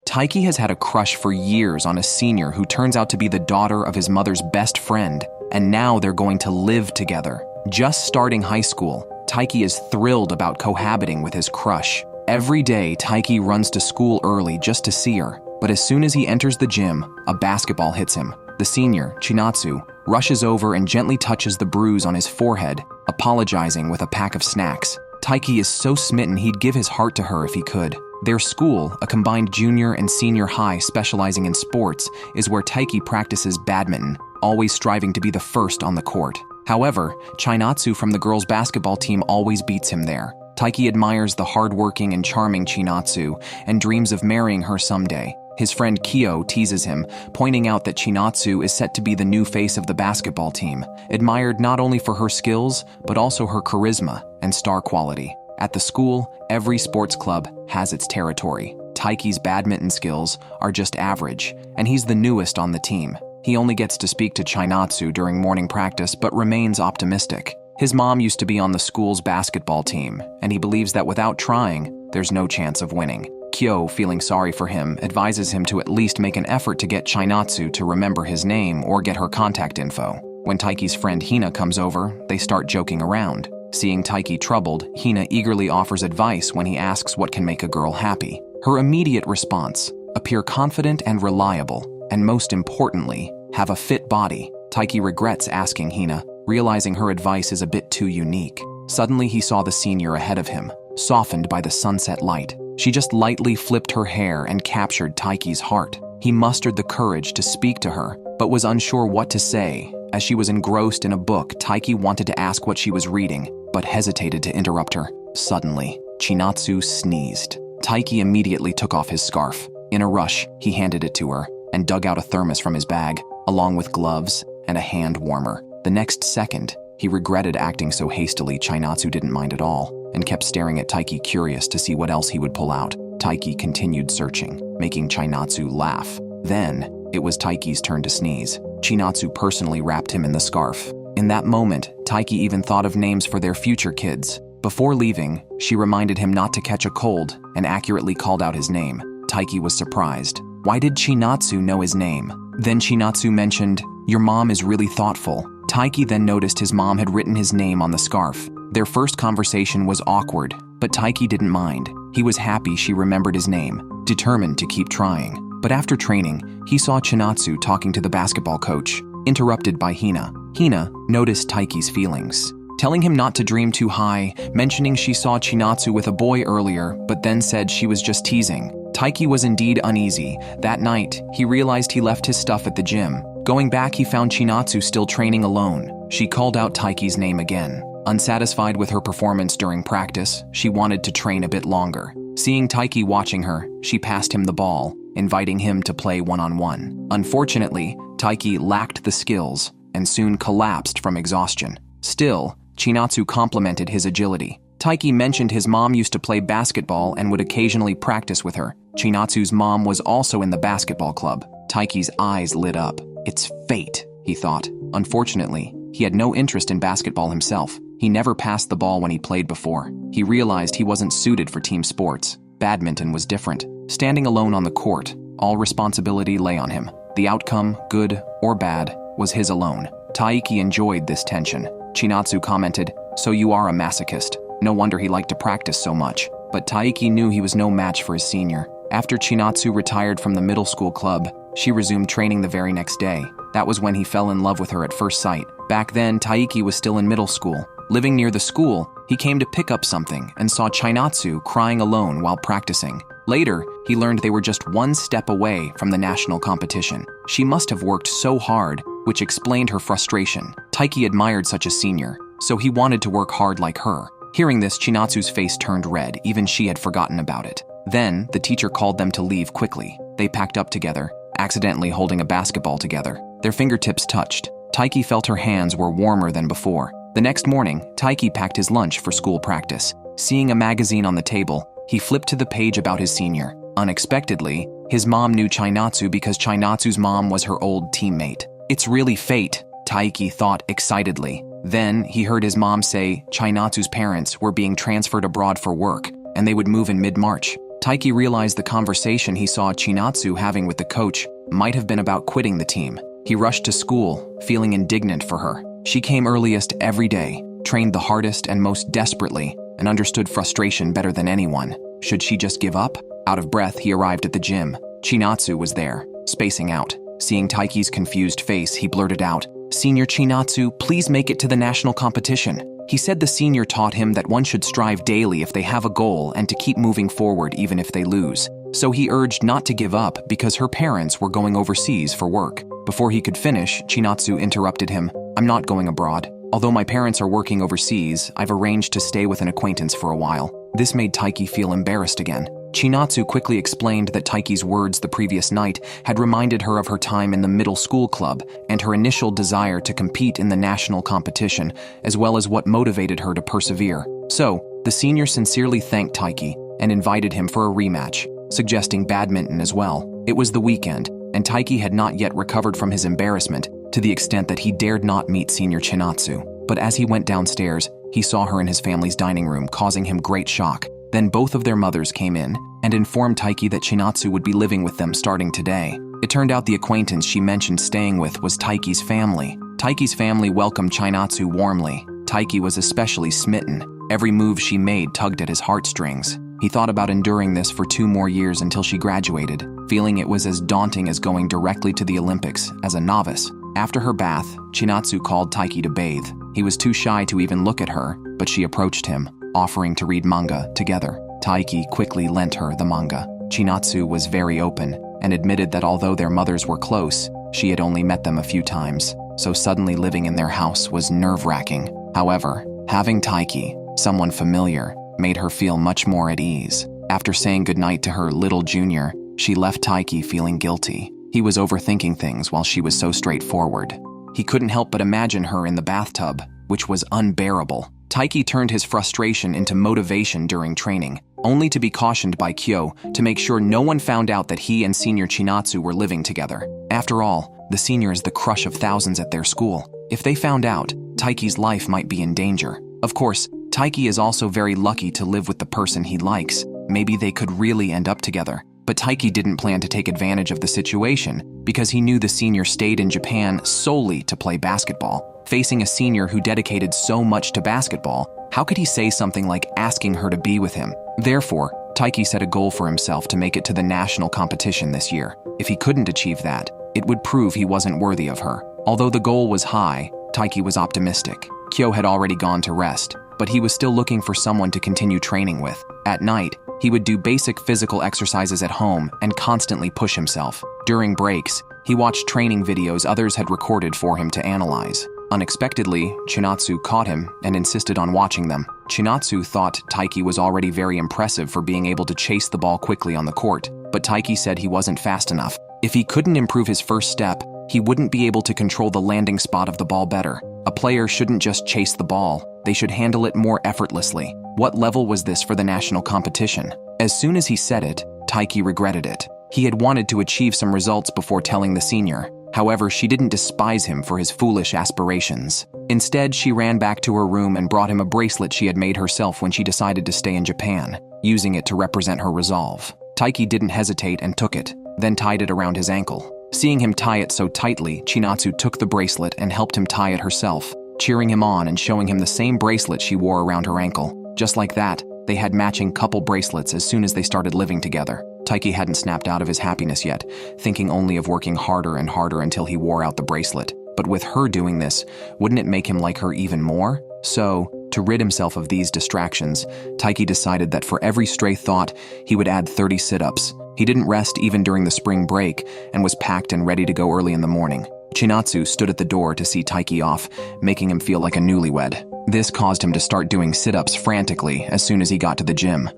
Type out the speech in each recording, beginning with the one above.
Taiki has had a crush for years on a senior who turns out to be the daughter of his mother's best friend, and now they're going to live together. Just starting high school, Taiki is thrilled about cohabiting with his crush. Every day, Taiki runs to school early just to see her, but as soon as he enters the gym, a basketball hits him. The senior, Chinatsu, rushes over and gently touches the bruise on his forehead, apologizing with a pack of snacks. Taiki is so smitten he'd give his heart to her if he could. Their school, a combined junior and senior high specializing in sports, is where Taiki practices badminton, always striving to be the first on the court. However, Chinatsu from the girls' basketball team always beats him there. Taiki admires the hardworking and charming Chinatsu and dreams of marrying her someday. His friend Kyo teases him, pointing out that Chinatsu is set to be the new face of the basketball team, admired not only for her skills, but also her charisma and star quality. At the school, every sports club has its territory. Taiki's badminton skills are just average, and he's the newest on the team. He only gets to speak to Chinatsu during morning practice, but remains optimistic. His mom used to be on the school's basketball team, and he believes that without trying, there's no chance of winning. Kyo, feeling sorry for him, advises him to at least make an effort to get Chinatsu to remember his name or get her contact info. When Taiki's friend Hina comes over, they start joking around. Seeing Taiki troubled, Hina eagerly offers advice when he asks what can make a girl happy. Her immediate response: appear confident and reliable, and most importantly, have a fit body. Taiki regrets asking Hina, realizing her advice is a bit too unique. Suddenly he saw the senior ahead of him, softened by the sunset light. She just lightly flipped her hair and captured Taiki's heart. He mustered the courage to speak to her, but was unsure what to say. As she was engrossed in a book, Taiki wanted to ask what she was reading, but hesitated to interrupt her. Suddenly, Chinatsu sneezed. Taiki immediately took off his scarf. In a rush, he handed it to her and dug out a thermos from his bag, along with gloves and a hand warmer. The next second, he regretted acting so hastily. Chinatsu didn't mind at all and kept staring at Taiki, curious to see what else he would pull out. Taiki continued searching, making Chinatsu laugh. Then, it was Taiki's turn to sneeze. Chinatsu personally wrapped him in the scarf. In that moment, Taiki even thought of names for their future kids. Before leaving, she reminded him not to catch a cold and accurately called out his name. Taiki was surprised. Why did Chinatsu know his name? Then Chinatsu mentioned, "Your mom is really thoughtful." Taiki then noticed his mom had written his name on the scarf. Their first conversation was awkward, but Taiki didn't mind. He was happy she remembered his name, determined to keep trying. But after training, he saw Chinatsu talking to the basketball coach, interrupted by Hina. Hina noticed Taiki's feelings, telling him not to dream too high, mentioning she saw Chinatsu with a boy earlier, but then said she was just teasing. Taiki was indeed uneasy. That night, he realized he left his stuff at the gym. Going back, he found Chinatsu still training alone. She called out Taiki's name again. Unsatisfied with her performance during practice, she wanted to train a bit longer. Seeing Taiki watching her, she passed him the ball, inviting him to play one-on-one. Unfortunately, Taiki lacked the skills and soon collapsed from exhaustion. Still, Chinatsu complimented his agility. Taiki mentioned his mom used to play basketball and would occasionally practice with her. Chinatsu's mom was also in the basketball club. Taiki's eyes lit up. It's fate, he thought. Unfortunately, he had no interest in basketball himself. He never passed the ball when he played before. He realized he wasn't suited for team sports. Badminton was different. Standing alone on the court, all responsibility lay on him. The outcome, good or bad, was his alone. Taiki enjoyed this tension. Chinatsu commented, "So you are a masochist. No wonder he liked to practice so much." But Taiki knew he was no match for his senior. After Chinatsu retired from the middle school club, she resumed training the very next day. That was when he fell in love with her at first sight. Back then, Taiki was still in middle school. Living near the school, he came to pick up something and saw Chinatsu crying alone while practicing. Later, he learned they were just one step away from the national competition. She must have worked so hard, which explained her frustration. Taiki admired such a senior, so he wanted to work hard like her. Hearing this, Chinatsu's face turned red. Even she had forgotten about it. Then, the teacher called them to leave quickly. They packed up together, accidentally holding a basketball together. Their fingertips touched. Taiki felt her hands were warmer than before. The next morning, Taiki packed his lunch for school practice. Seeing a magazine on the table, he flipped to the page about his senior. Unexpectedly, his mom knew Chinatsu because Chinatsu's mom was her old teammate. "It's really fate," Taiki thought excitedly. Then, he heard his mom say Chinatsu's parents were being transferred abroad for work, and they would move in mid-March. Taiki realized the conversation he saw Chinatsu having with the coach might have been about quitting the team. He rushed to school, feeling indignant for her. She came earliest every day, trained the hardest and most desperately, and understood frustration better than anyone. Should she just give up? Out of breath, he arrived at the gym. Chinatsu was there, spacing out. Seeing Taiki's confused face, he blurted out, "Senior Chinatsu, please make it to the national competition." He said the senior taught him that one should strive daily if they have a goal and to keep moving forward even if they lose. So he urged not to give up because her parents were going overseas for work. Before he could finish, Chinatsu interrupted him, "I'm not going abroad. Although my parents are working overseas, I've arranged to stay with an acquaintance for a while." This made Taiki feel embarrassed again. Chinatsu quickly explained that Taiki's words the previous night had reminded her of her time in the middle school club and her initial desire to compete in the national competition, as well as what motivated her to persevere. So, the senior sincerely thanked Taiki and invited him for a rematch, suggesting badminton as well. It was the weekend, and Taiki had not yet recovered from his embarrassment to the extent that he dared not meet Senior Chinatsu. But as he went downstairs, he saw her in his family's dining room, causing him great shock. Then both of their mothers came in and informed Taiki that Chinatsu would be living with them starting today. It turned out the acquaintance she mentioned staying with was Taiki's family. Taiki's family welcomed Chinatsu warmly. Taiki was especially smitten. Every move she made tugged at his heartstrings. He thought about enduring this for 2 more years until she graduated, feeling it was as daunting as going directly to the Olympics as a novice. After her bath, Chinatsu called Taiki to bathe. He was too shy to even look at her, but she approached him, offering to read manga together. Taiki quickly lent her the manga. Chinatsu was very open and admitted that although their mothers were close, she had only met them a few times, so suddenly living in their house was nerve-wracking. However, having Taiki, someone familiar, made her feel much more at ease. After saying goodnight to her little junior, she left Taiki feeling guilty. He was overthinking things while she was so straightforward. He couldn't help but imagine her in the bathtub, which was unbearable. Taiki turned his frustration into motivation during training, only to be cautioned by Kyo to make sure no one found out that he and Senior Chinatsu were living together. After all, the senior is the crush of thousands at their school. If they found out, Taiki's life might be in danger. Of course, Taiki is also very lucky to live with the person he likes. Maybe they could really end up together. But Taiki didn't plan to take advantage of the situation because he knew the senior stayed in Japan solely to play basketball. Facing a senior who dedicated so much to basketball, how could he say something like asking her to be with him? Therefore, Taiki set a goal for himself to make it to the national competition this year. If he couldn't achieve that, it would prove he wasn't worthy of her. Although the goal was high, Taiki was optimistic. Kyo had already gone to rest, but he was still looking for someone to continue training with. At night, he would do basic physical exercises at home and constantly push himself. During breaks, he watched training videos others had recorded for him to analyze. Unexpectedly, Chinatsu caught him and insisted on watching them. Chinatsu thought Taiki was already very impressive for being able to chase the ball quickly on the court, but Taiki said he wasn't fast enough. If he couldn't improve his first step, he wouldn't be able to control the landing spot of the ball better. A player shouldn't just chase the ball, they should handle it more effortlessly. What level was this for the national competition? As soon as he said it, Taiki regretted it. He had wanted to achieve some results before telling the senior. However, she didn't despise him for his foolish aspirations. Instead, she ran back to her room and brought him a bracelet she had made herself when she decided to stay in Japan, using it to represent her resolve. Taiki didn't hesitate and took it, then tied it around his ankle. Seeing him tie it so tightly, Chinatsu took the bracelet and helped him tie it herself, cheering him on and showing him the same bracelet she wore around her ankle. Just like that, they had matching couple bracelets as soon as they started living together. Taiki hadn't snapped out of his happiness yet, thinking only of working harder and harder until he wore out the bracelet. But with her doing this, wouldn't it make him like her even more? So, to rid himself of these distractions, Taiki decided that for every stray thought, he would add 30 sit-ups. He didn't rest even during the spring break and was packed and ready to go early in the morning. Chinatsu stood at the door to see Taiki off, making him feel like a newlywed. This caused him to start doing sit-ups frantically as soon as he got to the gym.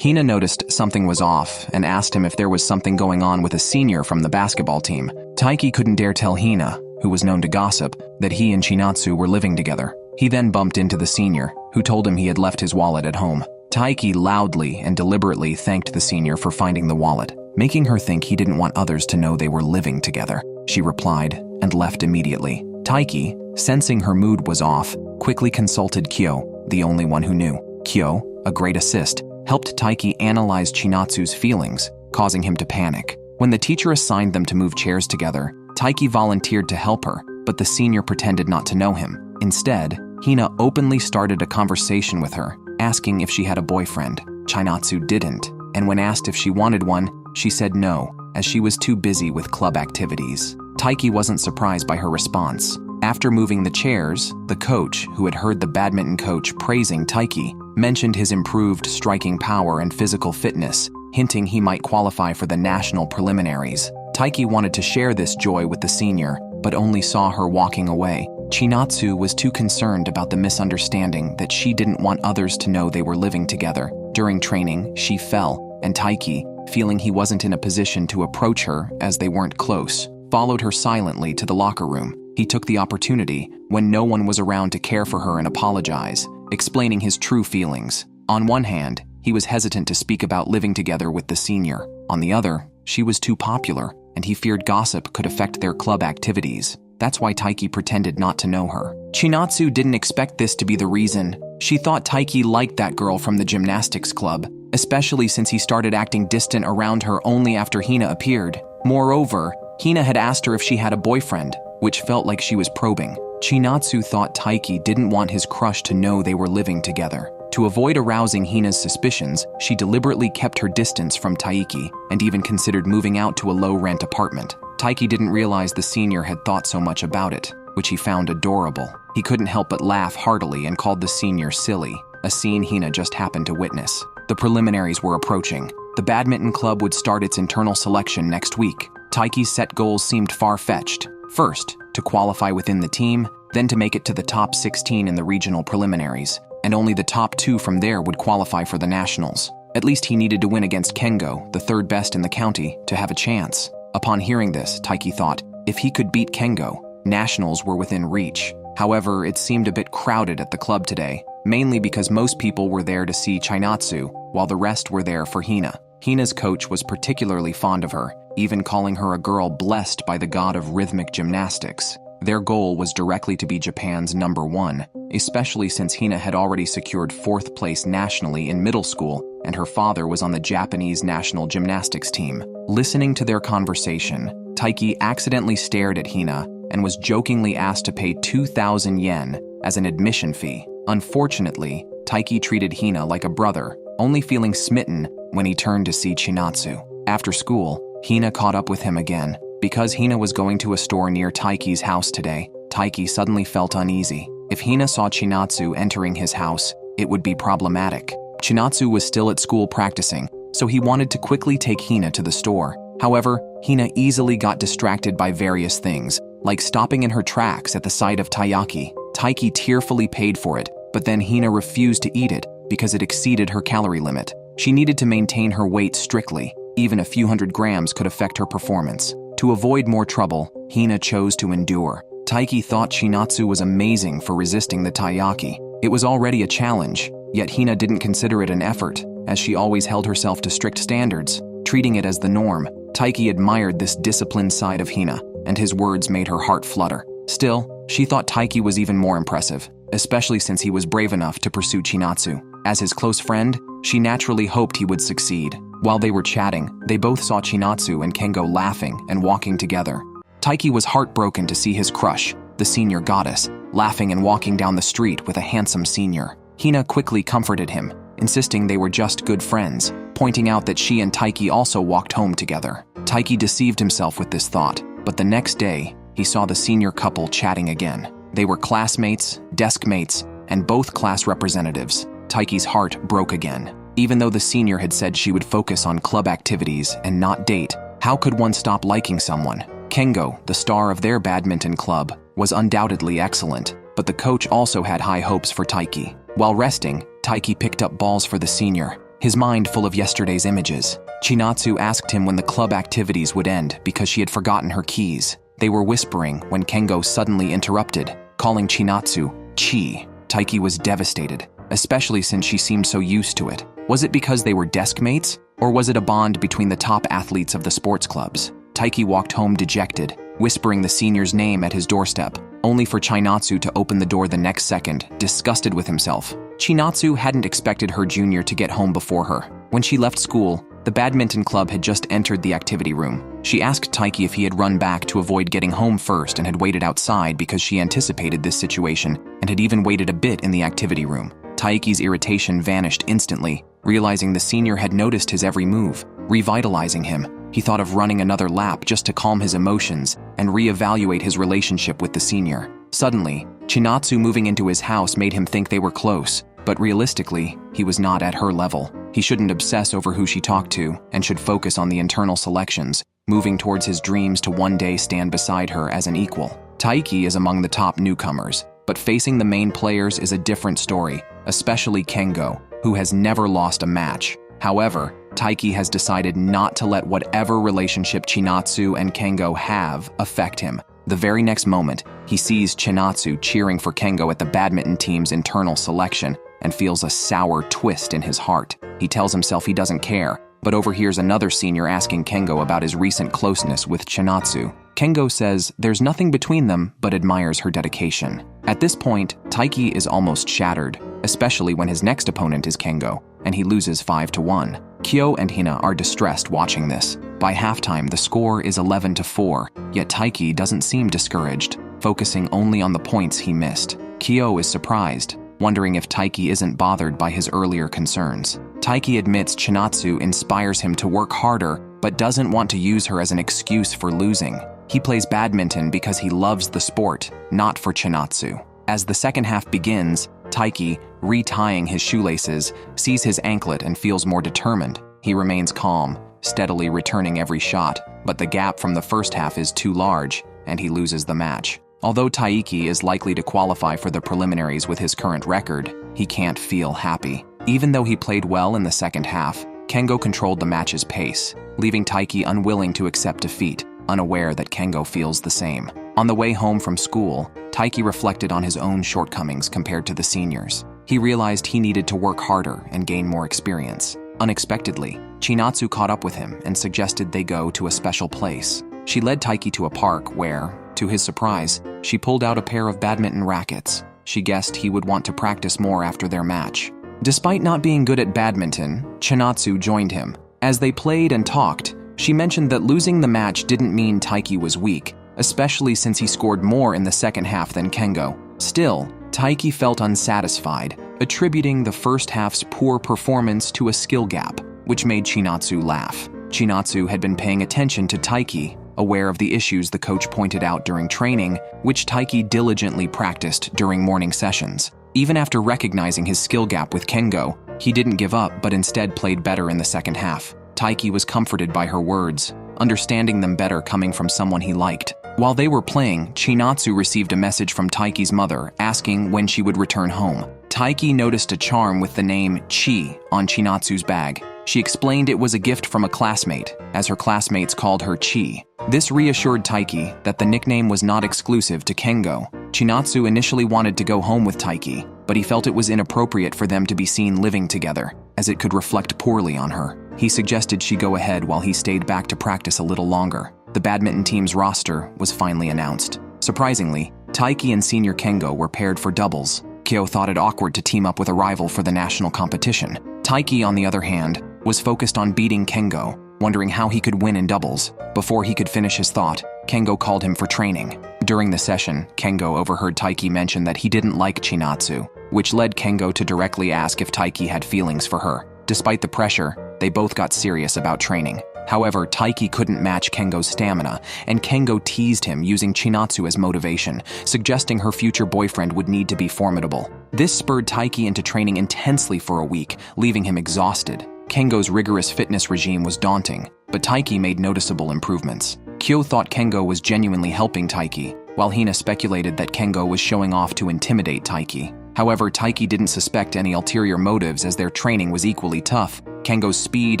Hina noticed something was off and asked him if there was something going on with a senior from the basketball team. Taiki couldn't dare tell Hina, who was known to gossip, that he and Chinatsu were living together. He then bumped into the senior, who told him he had left his wallet at home. Taiki loudly and deliberately thanked the senior for finding the wallet, making her think he didn't want others to know they were living together. She replied and left immediately. Taiki, sensing her mood was off, quickly consulted Kyo, the only one who knew. Kyo, a great assist, helped Taiki analyze Chinatsu's feelings, causing him to panic. When the teacher assigned them to move chairs together, Taiki volunteered to help her, but the senior pretended not to know him. Instead, Hina openly started a conversation with her, asking if she had a boyfriend. Chinatsu didn't, and when asked if she wanted one, she said no, as she was too busy with club activities. Taiki wasn't surprised by her response. After moving the chairs, the coach, who had heard the badminton coach praising Taiki, mentioned his improved striking power and physical fitness, hinting he might qualify for the national preliminaries. Taiki wanted to share this joy with the senior, but only saw her walking away. Chinatsu was too concerned about the misunderstanding that she didn't want others to know they were living together. During training, she fell, and Taiki, feeling he wasn't in a position to approach her as they weren't close, followed her silently to the locker room. He took the opportunity, when no one was around, to care for her and apologize, explaining his true feelings. On one hand, he was hesitant to speak about living together with the senior. On the other, she was too popular, and he feared gossip could affect their club activities. That's why Taiki pretended not to know her. Chinatsu didn't expect this to be the reason. She thought Taiki liked that girl from the gymnastics club, especially since he started acting distant around her only after Hina appeared. Moreover, Hina had asked her if she had a boyfriend, which felt like she was probing. Chinatsu thought Taiki didn't want his crush to know they were living together. To avoid arousing Hina's suspicions, she deliberately kept her distance from Taiki and even considered moving out to a low-rent apartment. Taiki didn't realize the senior had thought so much about it, which he found adorable. He couldn't help but laugh heartily and called the senior silly, a scene Hina just happened to witness. The preliminaries were approaching. The badminton club would start its internal selection next week. Taiki's set goals seemed far-fetched. First, to qualify within the team, then to make it to the top 16 in the regional preliminaries, and only the top 2 from there would qualify for the nationals. At least he needed to win against Kengo, the third best in the county, to have a chance. Upon hearing this, Taiki thought, if he could beat Kengo, nationals were within reach. However, it seemed a bit crowded at the club today, mainly because most people were there to see Chinatsu, while the rest were there for Hina. Hina's coach was particularly fond of her, even calling her a girl blessed by the god of rhythmic gymnastics. Their goal was directly to be Japan's #1, especially since Hina had already secured 4th place nationally in middle school, and her father was on the Japanese national gymnastics team. Listening to their conversation, Taiki accidentally stared at Hina and was jokingly asked to pay 2,000 yen as an admission fee. Unfortunately, Taiki treated Hina like a brother, only feeling smitten when he turned to see Chinatsu. After school, Hina caught up with him again. Because Hina was going to a store near Taiki's house today, Taiki suddenly felt uneasy. If Hina saw Chinatsu entering his house, it would be problematic. Chinatsu was still at school practicing, so he wanted to quickly take Hina to the store. However, Hina easily got distracted by various things, like stopping in her tracks at the sight of taiyaki. Taiki tearfully paid for it, but then Hina refused to eat it because it exceeded her calorie limit. She needed to maintain her weight strictly. Even a few hundred grams could affect her performance. To avoid more trouble, Hina chose to endure. Taiki thought Chinatsu was amazing for resisting the taiyaki. It was already a challenge, yet Hina didn't consider it an effort, as she always held herself to strict standards, treating it as the norm. Taiki admired this disciplined side of Hina, and his words made her heart flutter. Still, she thought Taiki was even more impressive, especially since he was brave enough to pursue Chinatsu. As his close friend, she naturally hoped he would succeed. While they were chatting, they both saw Chinatsu and Kengo laughing and walking together. Taiki was heartbroken to see his crush, the senior goddess, laughing and walking down the street with a handsome senior. Hina quickly comforted him, insisting they were just good friends, pointing out that she and Taiki also walked home together. Taiki deceived himself with this thought, but the next day, he saw the senior couple chatting again. They were classmates, desk mates, and both class representatives. Taiki's heart broke again. Even though the senior had said she would focus on club activities and not date, how could one stop liking someone? Kengo, the star of their badminton club, was undoubtedly excellent, but the coach also had high hopes for Taiki. While resting, Taiki picked up balls for the senior, his mind full of yesterday's images. Chinatsu asked him when the club activities would end because she had forgotten her keys. They were whispering when Kengo suddenly interrupted, calling Chinatsu Chi. Taiki was devastated, especially since she seemed so used to it. Was it because they were desk mates, or was it a bond between the top athletes of the sports clubs? Taiki walked home dejected, whispering the senior's name at his doorstep, only for Chinatsu to open the door the next second, disgusted with himself. Chinatsu hadn't expected her junior to get home before her. When she left school, the badminton club had just entered the activity room. She asked Taiki if he had run back to avoid getting home first and had waited outside because she anticipated this situation and had even waited a bit in the activity room. Taiki's irritation vanished instantly, realizing the senior had noticed his every move, revitalizing him. He thought of running another lap just to calm his emotions and reevaluate his relationship with the senior. Suddenly, Chinatsu moving into his house made him think they were close, but realistically, he was not at her level. He shouldn't obsess over who she talked to and should focus on the internal selections, moving towards his dreams to one day stand beside her as an equal. Taiki is among the top newcomers, but facing the main players is a different story, especially Kengo, who has never lost a match. However, Taiki has decided not to let whatever relationship Chinatsu and Kengo have affect him. The very next moment, he sees Chinatsu cheering for Kengo at the badminton team's internal selection and feels a sour twist in his heart. He tells himself he doesn't care, but overhears another senior asking Kengo about his recent closeness with Chinatsu. Kengo says there's nothing between them but admires her dedication. At this point, Taiki is almost shattered, especially when his next opponent is Kengo, and he loses 5-1. Kyo and Hina are distressed watching this. By halftime, the score is 11-4, yet Taiki doesn't seem discouraged, focusing only on the points he missed. Kyo is surprised, wondering if Taiki isn't bothered by his earlier concerns. Taiki admits Chinatsu inspires him to work harder, but doesn't want to use her as an excuse for losing. He plays badminton because he loves the sport, not for Chinatsu. As the second half begins, Taiki, retying his shoelaces, sees his anklet and feels more determined. He remains calm, steadily returning every shot, but the gap from the first half is too large, and he loses the match. Although Taiki is likely to qualify for the preliminaries with his current record, he can't feel happy. Even though he played well in the second half, Kengo controlled the match's pace, leaving Taiki unwilling to accept defeat, unaware that Kengo feels the same. On the way home from school, Taiki reflected on his own shortcomings compared to the seniors. He realized he needed to work harder and gain more experience. Unexpectedly, Chinatsu caught up with him and suggested they go to a special place. She led Taiki to a park where, to his surprise, she pulled out a pair of badminton rackets. She guessed he would want to practice more after their match. Despite not being good at badminton, Chinatsu joined him. As they played and talked, she mentioned that losing the match didn't mean Taiki was weak, especially since he scored more in the second half than Kengo. Still, Taiki felt unsatisfied, attributing the first half's poor performance to a skill gap, which made Chinatsu laugh. Chinatsu had been paying attention to Taiki, aware of the issues the coach pointed out during training, which Taiki diligently practiced during morning sessions. Even after recognizing his skill gap with Kengo, he didn't give up but instead played better in the second half. Taiki was comforted by her words, understanding them better coming from someone he liked. While they were playing, Chinatsu received a message from Taiki's mother asking when she would return home. Taiki noticed a charm with the name Chi on Chinatsu's bag. She explained it was a gift from a classmate, as her classmates called her Chi. This reassured Taiki that the nickname was not exclusive to Kengo. Chinatsu initially wanted to go home with Taiki, but he felt it was inappropriate for them to be seen living together, as it could reflect poorly on her. He suggested she go ahead while he stayed back to practice a little longer. The badminton team's roster was finally announced. Surprisingly, Taiki and senior Kengo were paired for doubles. Kyo thought it awkward to team up with a rival for the national competition. Taiki, on the other hand, was focused on beating Kengo, wondering how he could win in doubles. Before he could finish his thought, Kengo called him for training. During the session, Kengo overheard Taiki mention that he didn't like Chinatsu, which led Kengo to directly ask if Taiki had feelings for her. Despite the pressure, they both got serious about training. However, Taiki couldn't match Kengo's stamina, and Kengo teased him using Chinatsu as motivation, suggesting her future boyfriend would need to be formidable. This spurred Taiki into training intensely for a week, leaving him exhausted. Kengo's rigorous fitness regime was daunting, but Taiki made noticeable improvements. Kyo thought Kengo was genuinely helping Taiki, while Hina speculated that Kengo was showing off to intimidate Taiki. However, Taiki didn't suspect any ulterior motives as their training was equally tough. Kengo's speed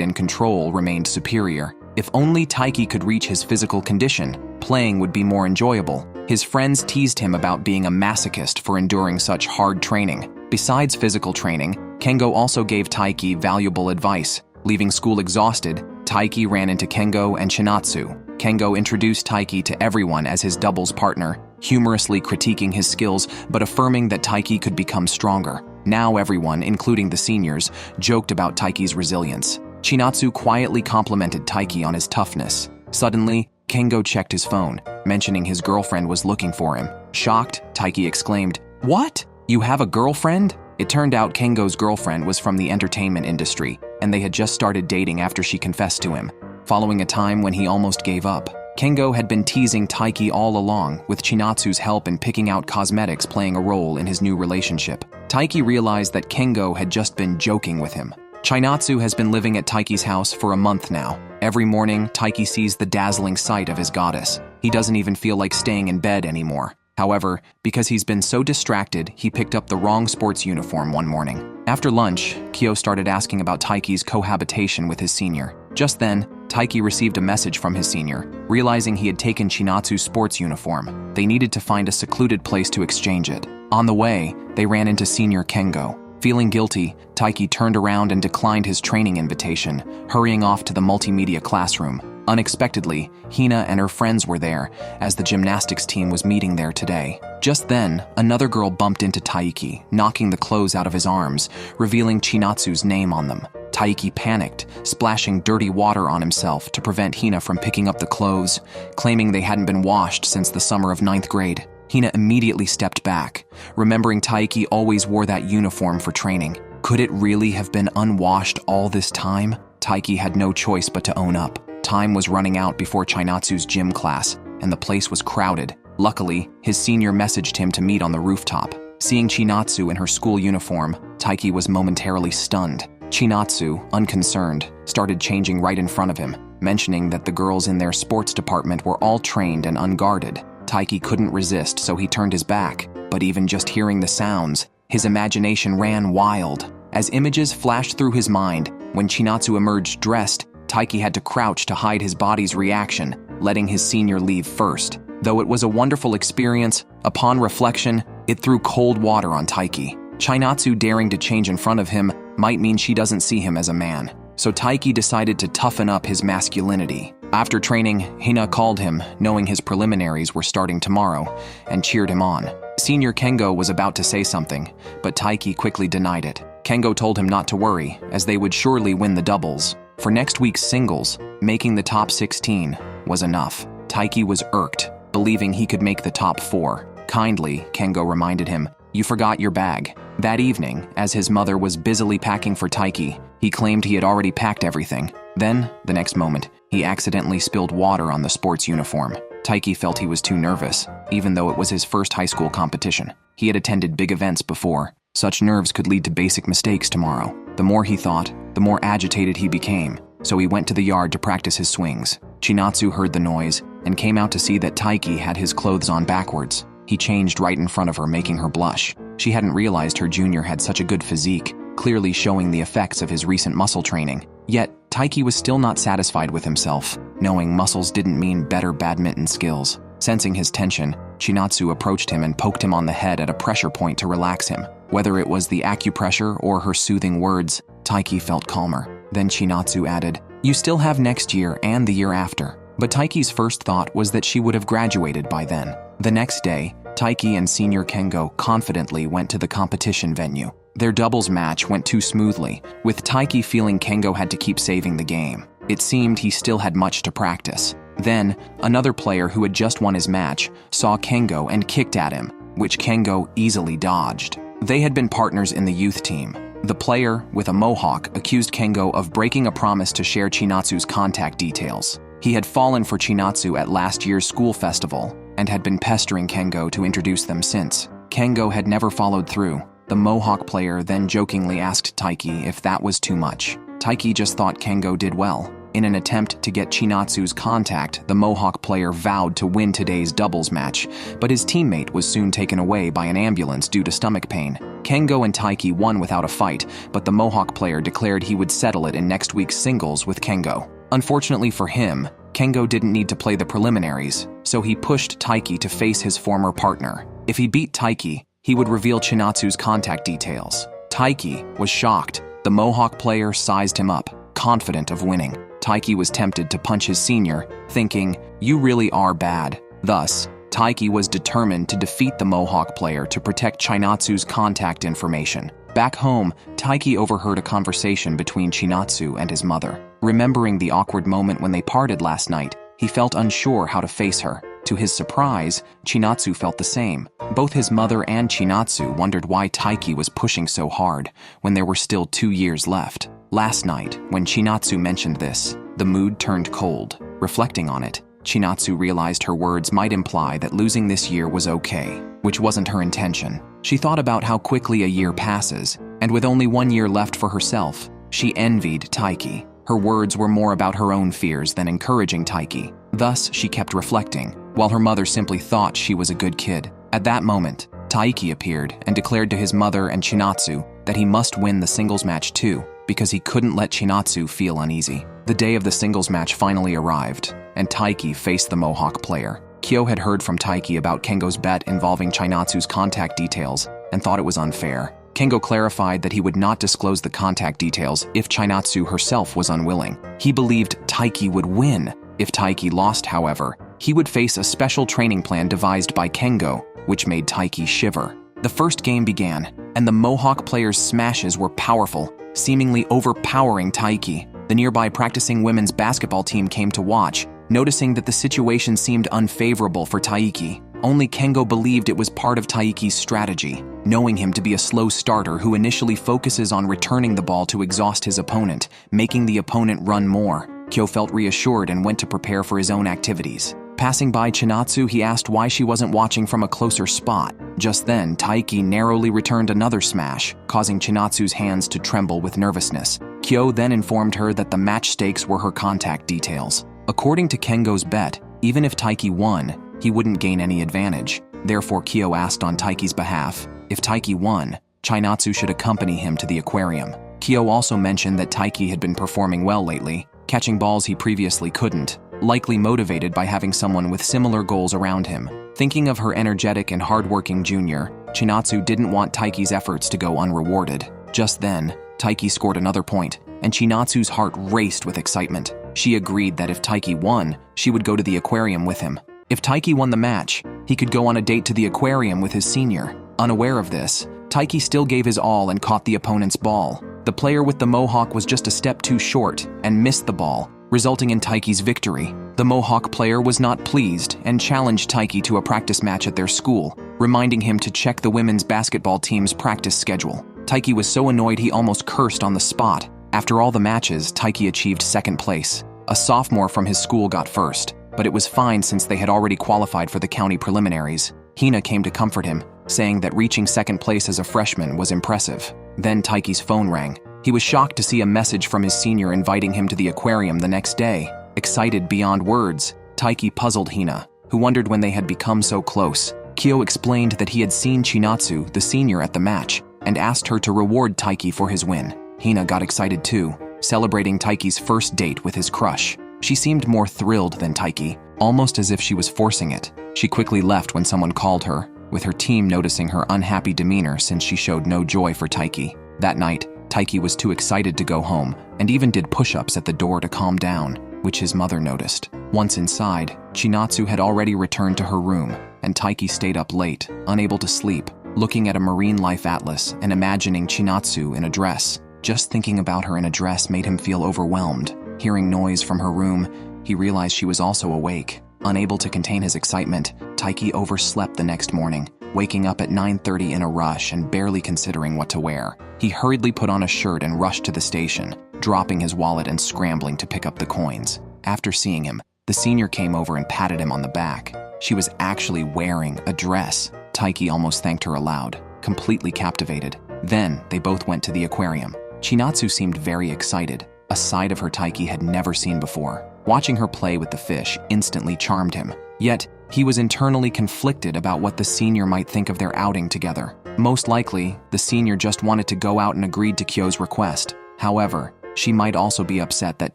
and control remained superior. If only Taiki could reach his physical condition, playing would be more enjoyable. His friends teased him about being a masochist for enduring such hard training. Besides physical training, Kengo also gave Taiki valuable advice. Leaving school exhausted, Taiki ran into Kengo and Chinatsu. Kengo introduced Taiki to everyone as his doubles partner, humorously critiquing his skills but affirming that Taiki could become stronger. Now everyone, including the seniors, joked about Taiki's resilience. Chinatsu quietly complimented Taiki on his toughness. Suddenly, Kengo checked his phone, mentioning his girlfriend was looking for him. Shocked, Taiki exclaimed, "What? You have a girlfriend?" It turned out Kengo's girlfriend was from the entertainment industry, and they had just started dating after she confessed to him. Following a time when he almost gave up, Kengo had been teasing Taiki all along, with Chinatsu's help in picking out cosmetics playing a role in his new relationship. Taiki realized that Kengo had just been joking with him. Chinatsu has been living at Taiki's house for a month now. Every morning, Taiki sees the dazzling sight of his goddess. He doesn't even feel like staying in bed anymore. However, because he's been so distracted, he picked up the wrong sports uniform one morning. After lunch, Kyo started asking about Taiki's cohabitation with his senior. Just then, Taiki received a message from his senior. Realizing he had taken Chinatsu's sports uniform, they needed to find a secluded place to exchange it. On the way, they ran into senior Kengo. Feeling guilty, Taiki turned around and declined his training invitation, hurrying off to the multimedia classroom. Unexpectedly, Hina and her friends were there, as the gymnastics team was meeting there today. Just then, another girl bumped into Taiki, knocking the clothes out of his arms, revealing Chinatsu's name on them. Taiki panicked, splashing dirty water on himself to prevent Hina from picking up the clothes, claiming they hadn't been washed since the summer of 9th grade. Hina immediately stepped back, remembering Taiki always wore that uniform for training. Could it really have been unwashed all this time? Taiki had no choice but to own up. Time was running out before Chinatsu's gym class, and the place was crowded. Luckily, his senior messaged him to meet on the rooftop. Seeing Chinatsu in her school uniform, Taiki was momentarily stunned. Chinatsu, unconcerned, started changing right in front of him, mentioning that the girls in their sports department were all trained and unguarded. Taiki couldn't resist, so he turned his back. But even just hearing the sounds, his imagination ran wild. As images flashed through his mind, when Chinatsu emerged dressed, Taiki had to crouch to hide his body's reaction, letting his senior leave first. Though it was a wonderful experience, upon reflection, it threw cold water on Taiki. Chinatsu daring to change in front of him might mean she doesn't see him as a man. So Taiki decided to toughen up his masculinity. After training, Hina called him, knowing his preliminaries were starting tomorrow, and cheered him on. Senior Kengo was about to say something, but Taiki quickly denied it. Kengo told him not to worry, as they would surely win the doubles. For next week's singles, making the top 16 was enough. Taiki was irked, believing he could make the top 4. Kindly, Kengo reminded him, "You forgot your bag." That evening, as his mother was busily packing for Taiki, he claimed he had already packed everything. Then, the next moment, he accidentally spilled water on the sports uniform. Taiki felt he was too nervous, even though it was his first high school competition. He had attended big events before. Such nerves could lead to basic mistakes tomorrow. The more he thought, the more agitated he became, so he went to the yard to practice his swings. Chinatsu heard the noise and came out to see that Taiki had his clothes on backwards. He changed right in front of her, making her blush. She hadn't realized her junior had such a good physique, clearly showing the effects of his recent muscle training. Yet, Taiki was still not satisfied with himself, knowing muscles didn't mean better badminton skills. Sensing his tension, Chinatsu approached him and poked him on the head at a pressure point to relax him. Whether it was the acupressure or her soothing words, Taiki felt calmer. Then Chinatsu added, "You still have next year and the year after." But Taiki's first thought was that she would have graduated by then. The next day, Taiki and senior Kengo confidently went to the competition venue. Their doubles match went too smoothly, with Taiki feeling Kengo had to keep saving the game. It seemed he still had much to practice. Then, another player who had just won his match saw Kengo and kicked at him, which Kengo easily dodged. They had been partners in the youth team. The player, with a mohawk, accused Kengo of breaking a promise to share Chinatsu's contact details. He had fallen for Chinatsu at last year's school festival and had been pestering Kengo to introduce them since. Kengo had never followed through. The mohawk player then jokingly asked Taiki if that was too much. Taiki just thought Kengo did well. In an attempt to get Chinatsu's contact, the mohawk player vowed to win today's doubles match, but his teammate was soon taken away by an ambulance due to stomach pain. Kengo and Taiki won without a fight, but the mohawk player declared he would settle it in next week's singles with Kengo. Unfortunately for him, Kengo didn't need to play the preliminaries, so he pushed Taiki to face his former partner. If he beat Taiki, he would reveal Chinatsu's contact details. Taiki was shocked. The mohawk player sized him up, confident of winning. Taiki was tempted to punch his senior, thinking, "You really are bad." Thus, Taiki was determined to defeat the mohawk player to protect Chinatsu's contact information. Back home, Taiki overheard a conversation between Chinatsu and his mother. Remembering the awkward moment when they parted last night, he felt unsure how to face her. To his surprise, Chinatsu felt the same. Both his mother and Chinatsu wondered why Taiki was pushing so hard when there were still 2 years left. Last night, when Chinatsu mentioned this, the mood turned cold. Reflecting on it, Chinatsu realized her words might imply that losing this year was okay, which wasn't her intention. She thought about how quickly a year passes, and with only 1 year left for herself, she envied Taiki. Her words were more about her own fears than encouraging Taiki. Thus, she kept reflecting, while her mother simply thought she was a good kid. At that moment, Taiki appeared and declared to his mother and Chinatsu that he must win the singles match too, because he couldn't let Chinatsu feel uneasy. The day of the singles match finally arrived, and Taiki faced the Mohawk player. Kyo had heard from Taiki about Kengo's bet involving Chinatsu's contact details and thought it was unfair. Kengo clarified that he would not disclose the contact details if Chinatsu herself was unwilling. He believed Taiki would win. If Taiki lost, however, he would face a special training plan devised by Kengo, which made Taiki shiver. The first game began, and the Mohawk player's smashes were powerful, seemingly overpowering Taiki. The nearby practicing women's basketball team came to watch, noticing that the situation seemed unfavorable for Taiki. Only Kengo believed it was part of Taiki's strategy, knowing him to be a slow starter who initially focuses on returning the ball to exhaust his opponent, making the opponent run more. Kyo felt reassured and went to prepare for his own activities. Passing by Chinatsu, he asked why she wasn't watching from a closer spot. Just then, Taiki narrowly returned another smash, causing Chinatsu's hands to tremble with nervousness. Kyo then informed her that the match stakes were her contact details. According to Kengo's bet, even if Taiki won, he wouldn't gain any advantage. Therefore, Kyo asked on Taiki's behalf, if Taiki won, Chinatsu should accompany him to the aquarium. Kyo also mentioned that Taiki had been performing well lately, catching balls he previously couldn't, likely motivated by having someone with similar goals around him. Thinking of her energetic and hardworking junior, Chinatsu didn't want Taiki's efforts to go unrewarded. Just then, Taiki scored another point, and Chinatsu's heart raced with excitement. She agreed that if Taiki won, she would go to the aquarium with him. If Taiki won the match, he could go on a date to the aquarium with his senior. Unaware of this, Taiki still gave his all and caught the opponent's ball. The player with the Mohawk was just a step too short and missed the ball, resulting in Taiki's victory. The Mohawk player was not pleased and challenged Taiki to a practice match at their school, reminding him to check the women's basketball team's practice schedule. Taiki was so annoyed he almost cursed on the spot. After all the matches, Taiki achieved second place. A sophomore from his school got first, but it was fine since they had already qualified for the county preliminaries. Hina came to comfort him, saying that reaching second place as a freshman was impressive. Then Taiki's phone rang. He was shocked to see a message from his senior inviting him to the aquarium the next day. Excited beyond words, Taiki puzzled Hina, who wondered when they had become so close. Kyo explained that he had seen Chinatsu, the senior, at the match, and asked her to reward Taiki for his win. Hina got excited too, celebrating Taiki's first date with his crush. She seemed more thrilled than Taiki, almost as if she was forcing it. She quickly left when someone called her, with her team noticing her unhappy demeanor since she showed no joy for Taiki. That night, Taiki was too excited to go home, and even did push-ups at the door to calm down, which his mother noticed. Once inside, Chinatsu had already returned to her room, and Taiki stayed up late, unable to sleep, looking at a marine life atlas and imagining Chinatsu in a dress. Just thinking about her in a dress made him feel overwhelmed. Hearing noise from her room, he realized she was also awake. Unable to contain his excitement, Taiki overslept the next morning, waking up at 9:30 in a rush and barely considering what to wear. He hurriedly put on a shirt and rushed to the station, dropping his wallet and scrambling to pick up the coins. After seeing him, the senior came over and patted him on the back. She was actually wearing a dress. Taiki almost thanked her aloud, completely captivated. Then, they both went to the aquarium. Chinatsu seemed very excited, a side of her Taiki had never seen before. Watching her play with the fish instantly charmed him. Yet, he was internally conflicted about what the senior might think of their outing together. Most likely, the senior just wanted to go out and agreed to Kyo's request. However, she might also be upset that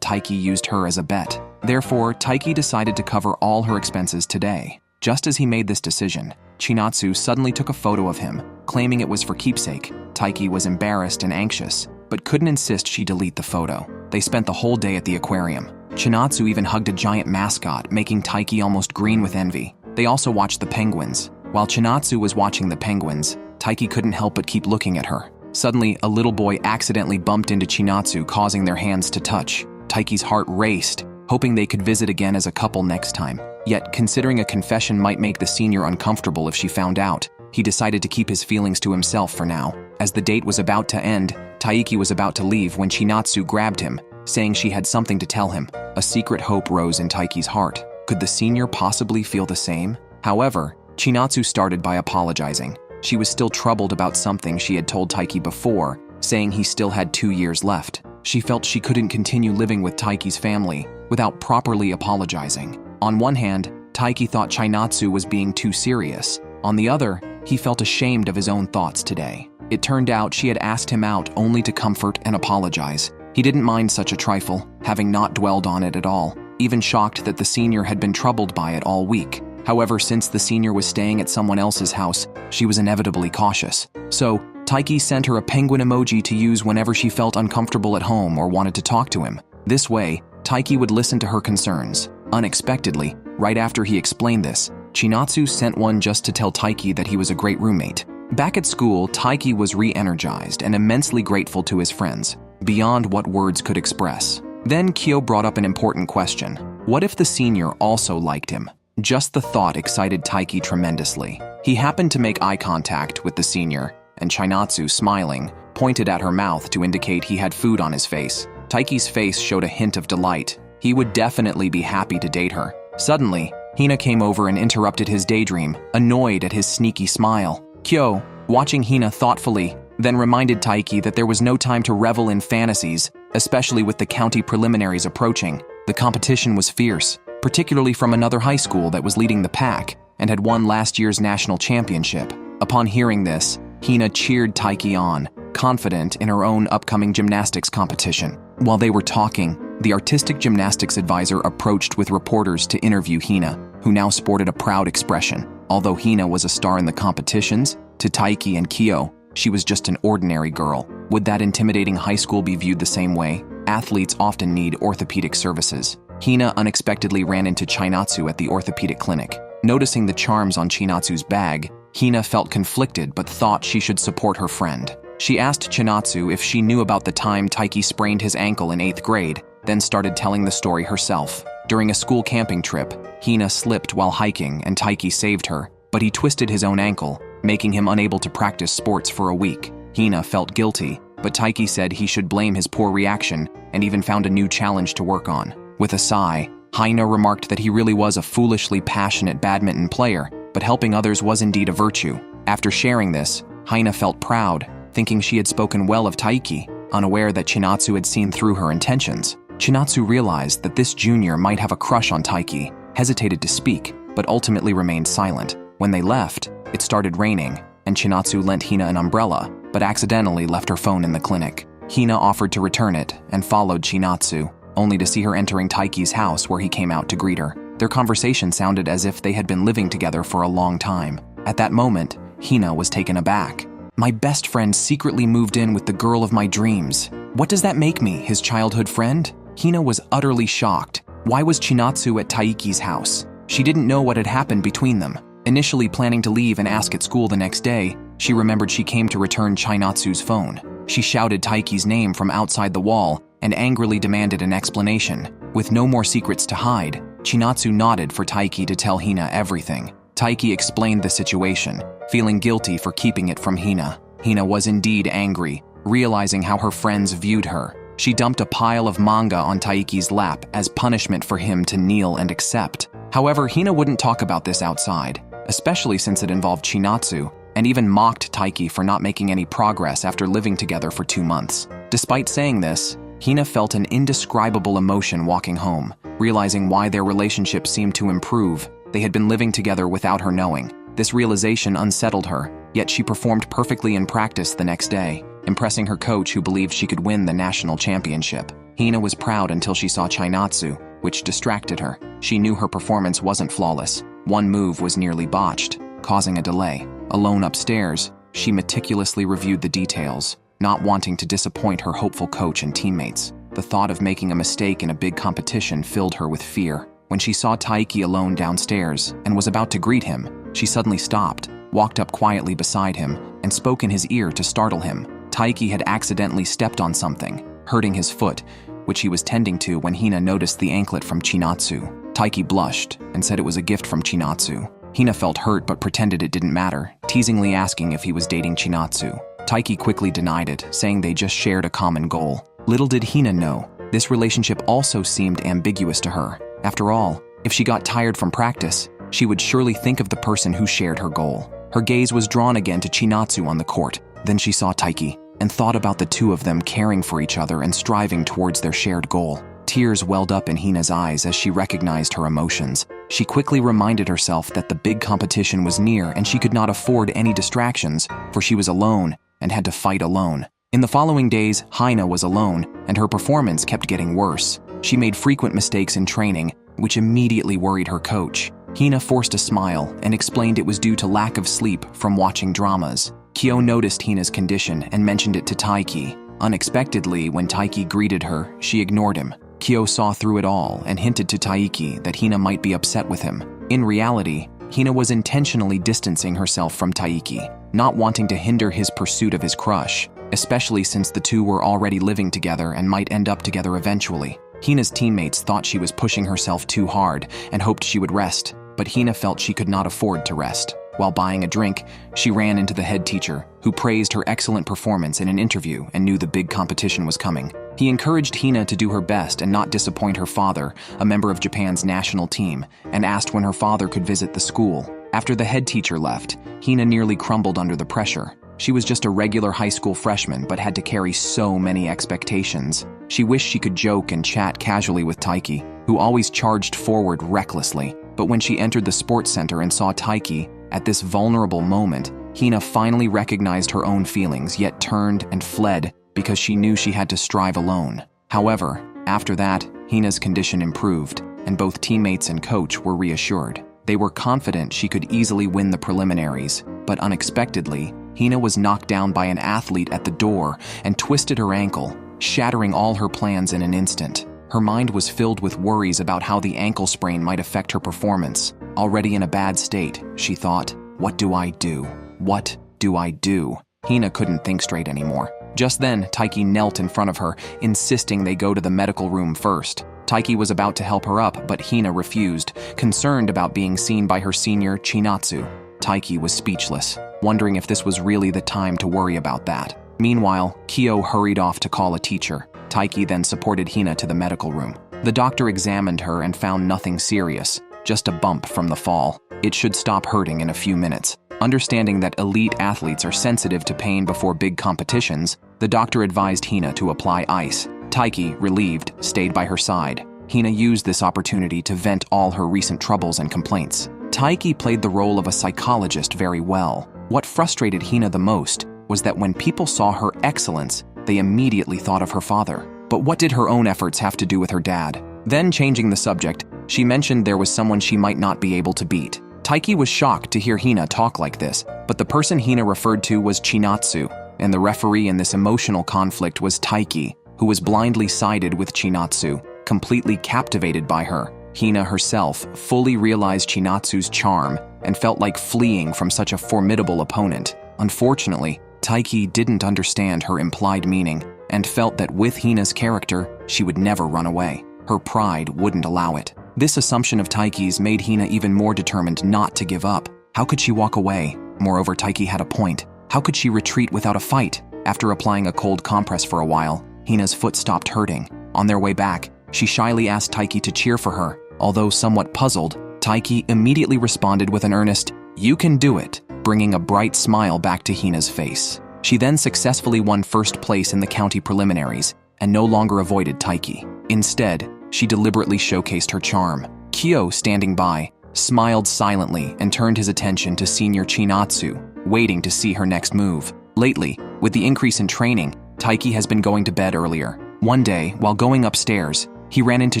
Taiki used her as a bet. Therefore, Taiki decided to cover all her expenses today. Just as he made this decision, Chinatsu suddenly took a photo of him, claiming it was for keepsake. Taiki was embarrassed and anxious, but couldn't insist she delete the photo. They spent the whole day at the aquarium. Chinatsu even hugged a giant mascot, making Taiki almost green with envy. They also watched the penguins. While Chinatsu was watching the penguins, Taiki couldn't help but keep looking at her. Suddenly, a little boy accidentally bumped into Chinatsu, causing their hands to touch. Taiki's heart raced, hoping they could visit again as a couple next time. Yet, considering a confession might make the senior uncomfortable if she found out, he decided to keep his feelings to himself for now. As the date was about to end, Taiki was about to leave when Chinatsu grabbed him, saying she had something to tell him. A secret hope rose in Taiki's heart. Could the senior possibly feel the same? However, Chinatsu started by apologizing. She was still troubled about something she had told Taiki before, saying he still had 2 years left. She felt she couldn't continue living with Taiki's family without properly apologizing. On one hand, Taiki thought Chinatsu was being too serious. On the other, he felt ashamed of his own thoughts today. It turned out she had asked him out only to comfort and apologize. He didn't mind such a trifle, having not dwelled on it at all, even shocked that the senior had been troubled by it all week. However, since the senior was staying at someone else's house, she was inevitably cautious. So, Taiki sent her a penguin emoji to use whenever she felt uncomfortable at home or wanted to talk to him. This way, Taiki would listen to her concerns. Unexpectedly, right after he explained this, Chinatsu sent one just to tell Taiki that he was a great roommate. Back at school, Taiki was re-energized and immensely grateful to his friends, beyond what words could express. Then Kyo brought up an important question. What if the senior also liked him? Just the thought excited Taiki tremendously. He happened to make eye contact with the senior, and Chinatsu, smiling, pointed at her mouth to indicate he had food on his face. Taiki's face showed a hint of delight. He would definitely be happy to date her. Suddenly, Hina came over and interrupted his daydream, annoyed at his sneaky smile. Kyo, watching Hina thoughtfully, then reminded Taiki that there was no time to revel in fantasies, especially with the county preliminaries approaching. The competition was fierce, particularly from another high school that was leading the pack and had won last year's national championship. Upon hearing this, Hina cheered Taiki on, confident in her own upcoming gymnastics competition. While they were talking, the artistic gymnastics advisor approached with reporters to interview Hina, who now sported a proud expression. Although Hina was a star in the competitions, to Taiki and Kyo, she was just an ordinary girl. Would that intimidating high school be viewed the same way? Athletes often need orthopedic services. Hina unexpectedly ran into Chinatsu at the orthopedic clinic. Noticing the charms on Chinatsu's bag, Hina felt conflicted but thought she should support her friend. She asked Chinatsu if she knew about the time Taiki sprained his ankle in 8th grade, then started telling the story herself. During a school camping trip, Hina slipped while hiking and Taiki saved her, but he twisted his own ankle, making him unable to practice sports for a week. Hina felt guilty, but Taiki said he should blame his poor reaction and even found a new challenge to work on. With a sigh, Hina remarked that he really was a foolishly passionate badminton player, but helping others was indeed a virtue. After sharing this, Hina felt proud, thinking she had spoken well of Taiki, unaware that Chinatsu had seen through her intentions. Chinatsu realized that this junior might have a crush on Taiki, hesitated to speak, but ultimately remained silent. When they left, it started raining, and Chinatsu lent Hina an umbrella, but accidentally left her phone in the clinic. Hina offered to return it and followed Chinatsu, only to see her entering Taiki's house where he came out to greet her. Their conversation sounded as if they had been living together for a long time. At that moment, Hina was taken aback. My best friend secretly moved in with the girl of my dreams. What does that make me, his childhood friend? Hina was utterly shocked. Why was Chinatsu at Taiki's house? She didn't know what had happened between them. Initially planning to leave and ask at school the next day, she remembered she came to return Chinatsu's phone. She shouted Taiki's name from outside the wall and angrily demanded an explanation. With no more secrets to hide, Chinatsu nodded for Taiki to tell Hina everything. Taiki explained the situation, feeling guilty for keeping it from Hina. Hina was indeed angry, realizing how her friends viewed her. She dumped a pile of manga on Taiki's lap as punishment for him to kneel and accept. However, Hina wouldn't talk about this outside, especially since it involved Chinatsu, and even mocked Taiki for not making any progress after living together for 2 months. Despite saying this, Hina felt an indescribable emotion walking home, realizing why their relationship seemed to improve. They had been living together without her knowing. This realization unsettled her, yet she performed perfectly in practice the next day, impressing her coach who believed she could win the national championship. Hina was proud until she saw Chinatsu, which distracted her. She knew her performance wasn't flawless. One move was nearly botched, causing a delay. Alone upstairs, she meticulously reviewed the details, not wanting to disappoint her hopeful coach and teammates. The thought of making a mistake in a big competition filled her with fear. When she saw Taiki alone downstairs and was about to greet him, she suddenly stopped, walked up quietly beside him, and spoke in his ear to startle him. Taiki had accidentally stepped on something, hurting his foot, which he was tending to when Hina noticed the anklet from Chinatsu. Taiki blushed and said it was a gift from Chinatsu. Hina felt hurt but pretended it didn't matter, teasingly asking if he was dating Chinatsu. Taiki quickly denied it, saying they just shared a common goal. Little did Hina know, this relationship also seemed ambiguous to her. After all, if she got tired from practice, she would surely think of the person who shared her goal. Her gaze was drawn again to Chinatsu on the court. Then she saw Taiki and thought about the two of them caring for each other and striving towards their shared goal. Tears welled up in Hina's eyes as she recognized her emotions. She quickly reminded herself that the big competition was near and she could not afford any distractions, for she was alone and had to fight alone. In the following days, Hina was alone, and her performance kept getting worse. She made frequent mistakes in training, which immediately worried her coach. Hina forced a smile and explained it was due to lack of sleep from watching dramas. Kyo noticed Hina's condition and mentioned it to Taiki. Unexpectedly, when Taiki greeted her, she ignored him. Kyo saw through it all and hinted to Taiki that Hina might be upset with him. In reality, Hina was intentionally distancing herself from Taiki, not wanting to hinder his pursuit of his crush, especially since the two were already living together and might end up together eventually. Hina's teammates thought she was pushing herself too hard and hoped she would rest, but Hina felt she could not afford to rest. While buying a drink, she ran into the head teacher, who praised her excellent performance in an interview and knew the big competition was coming. He encouraged Hina to do her best and not disappoint her father, a member of Japan's national team, and asked when her father could visit the school. After the head teacher left, Hina nearly crumbled under the pressure. She was just a regular high school freshman but had to carry so many expectations. She wished she could joke and chat casually with Taiki, who always charged forward recklessly. But when she entered the sports center and saw Taiki, at this vulnerable moment, Hina finally recognized her own feelings, yet turned and fled because she knew she had to strive alone. However, after that, Hina's condition improved, and both teammates and coach were reassured. They were confident she could easily win the preliminaries, but unexpectedly, Hina was knocked down by an athlete at the door and twisted her ankle, shattering all her plans in an instant. Her mind was filled with worries about how the ankle sprain might affect her performance. Already in a bad state, she thought, "What do I do? What do I do?" Hina couldn't think straight anymore. Just then, Taiki knelt in front of her, insisting they go to the medical room first. Taiki was about to help her up, but Hina refused, concerned about being seen by her senior, Chinatsu. Taiki was speechless, wondering if this was really the time to worry about that. Meanwhile, Kyo hurried off to call a teacher. Taiki then supported Hina to the medical room. The doctor examined her and found nothing serious, just a bump from the fall. It should stop hurting in a few minutes. Understanding that elite athletes are sensitive to pain before big competitions, the doctor advised Hina to apply ice. Taiki, relieved, stayed by her side. Hina used this opportunity to vent all her recent troubles and complaints. Taiki played the role of a psychologist very well. What frustrated Hina the most was that when people saw her excellence, they immediately thought of her father. But what did her own efforts have to do with her dad? Then, changing the subject, she mentioned there was someone she might not be able to beat. Taiki was shocked to hear Hina talk like this, but the person Hina referred to was Chinatsu, and the referee in this emotional conflict was Taiki, who was blindly sided with Chinatsu, completely captivated by her. Hina herself fully realized Chinatsu's charm and felt like fleeing from such a formidable opponent. Unfortunately, Taiki didn't understand her implied meaning and felt that with Hina's character, she would never run away. Her pride wouldn't allow it. This assumption of Taiki's made Hina even more determined not to give up. How could she walk away? Moreover, Taiki had a point. How could she retreat without a fight? After applying a cold compress for a while, Hina's foot stopped hurting. On their way back, she shyly asked Taiki to cheer for her. Although somewhat puzzled, Taiki immediately responded with an earnest, "You can do it," bringing a bright smile back to Hina's face. She then successfully won first place in the county preliminaries and no longer avoided Taiki. Instead, she deliberately showcased her charm. Kyo, standing by, smiled silently and turned his attention to senior Chinatsu, waiting to see her next move. Lately, with the increase in training, Taiki has been going to bed earlier. One day, while going upstairs, he ran into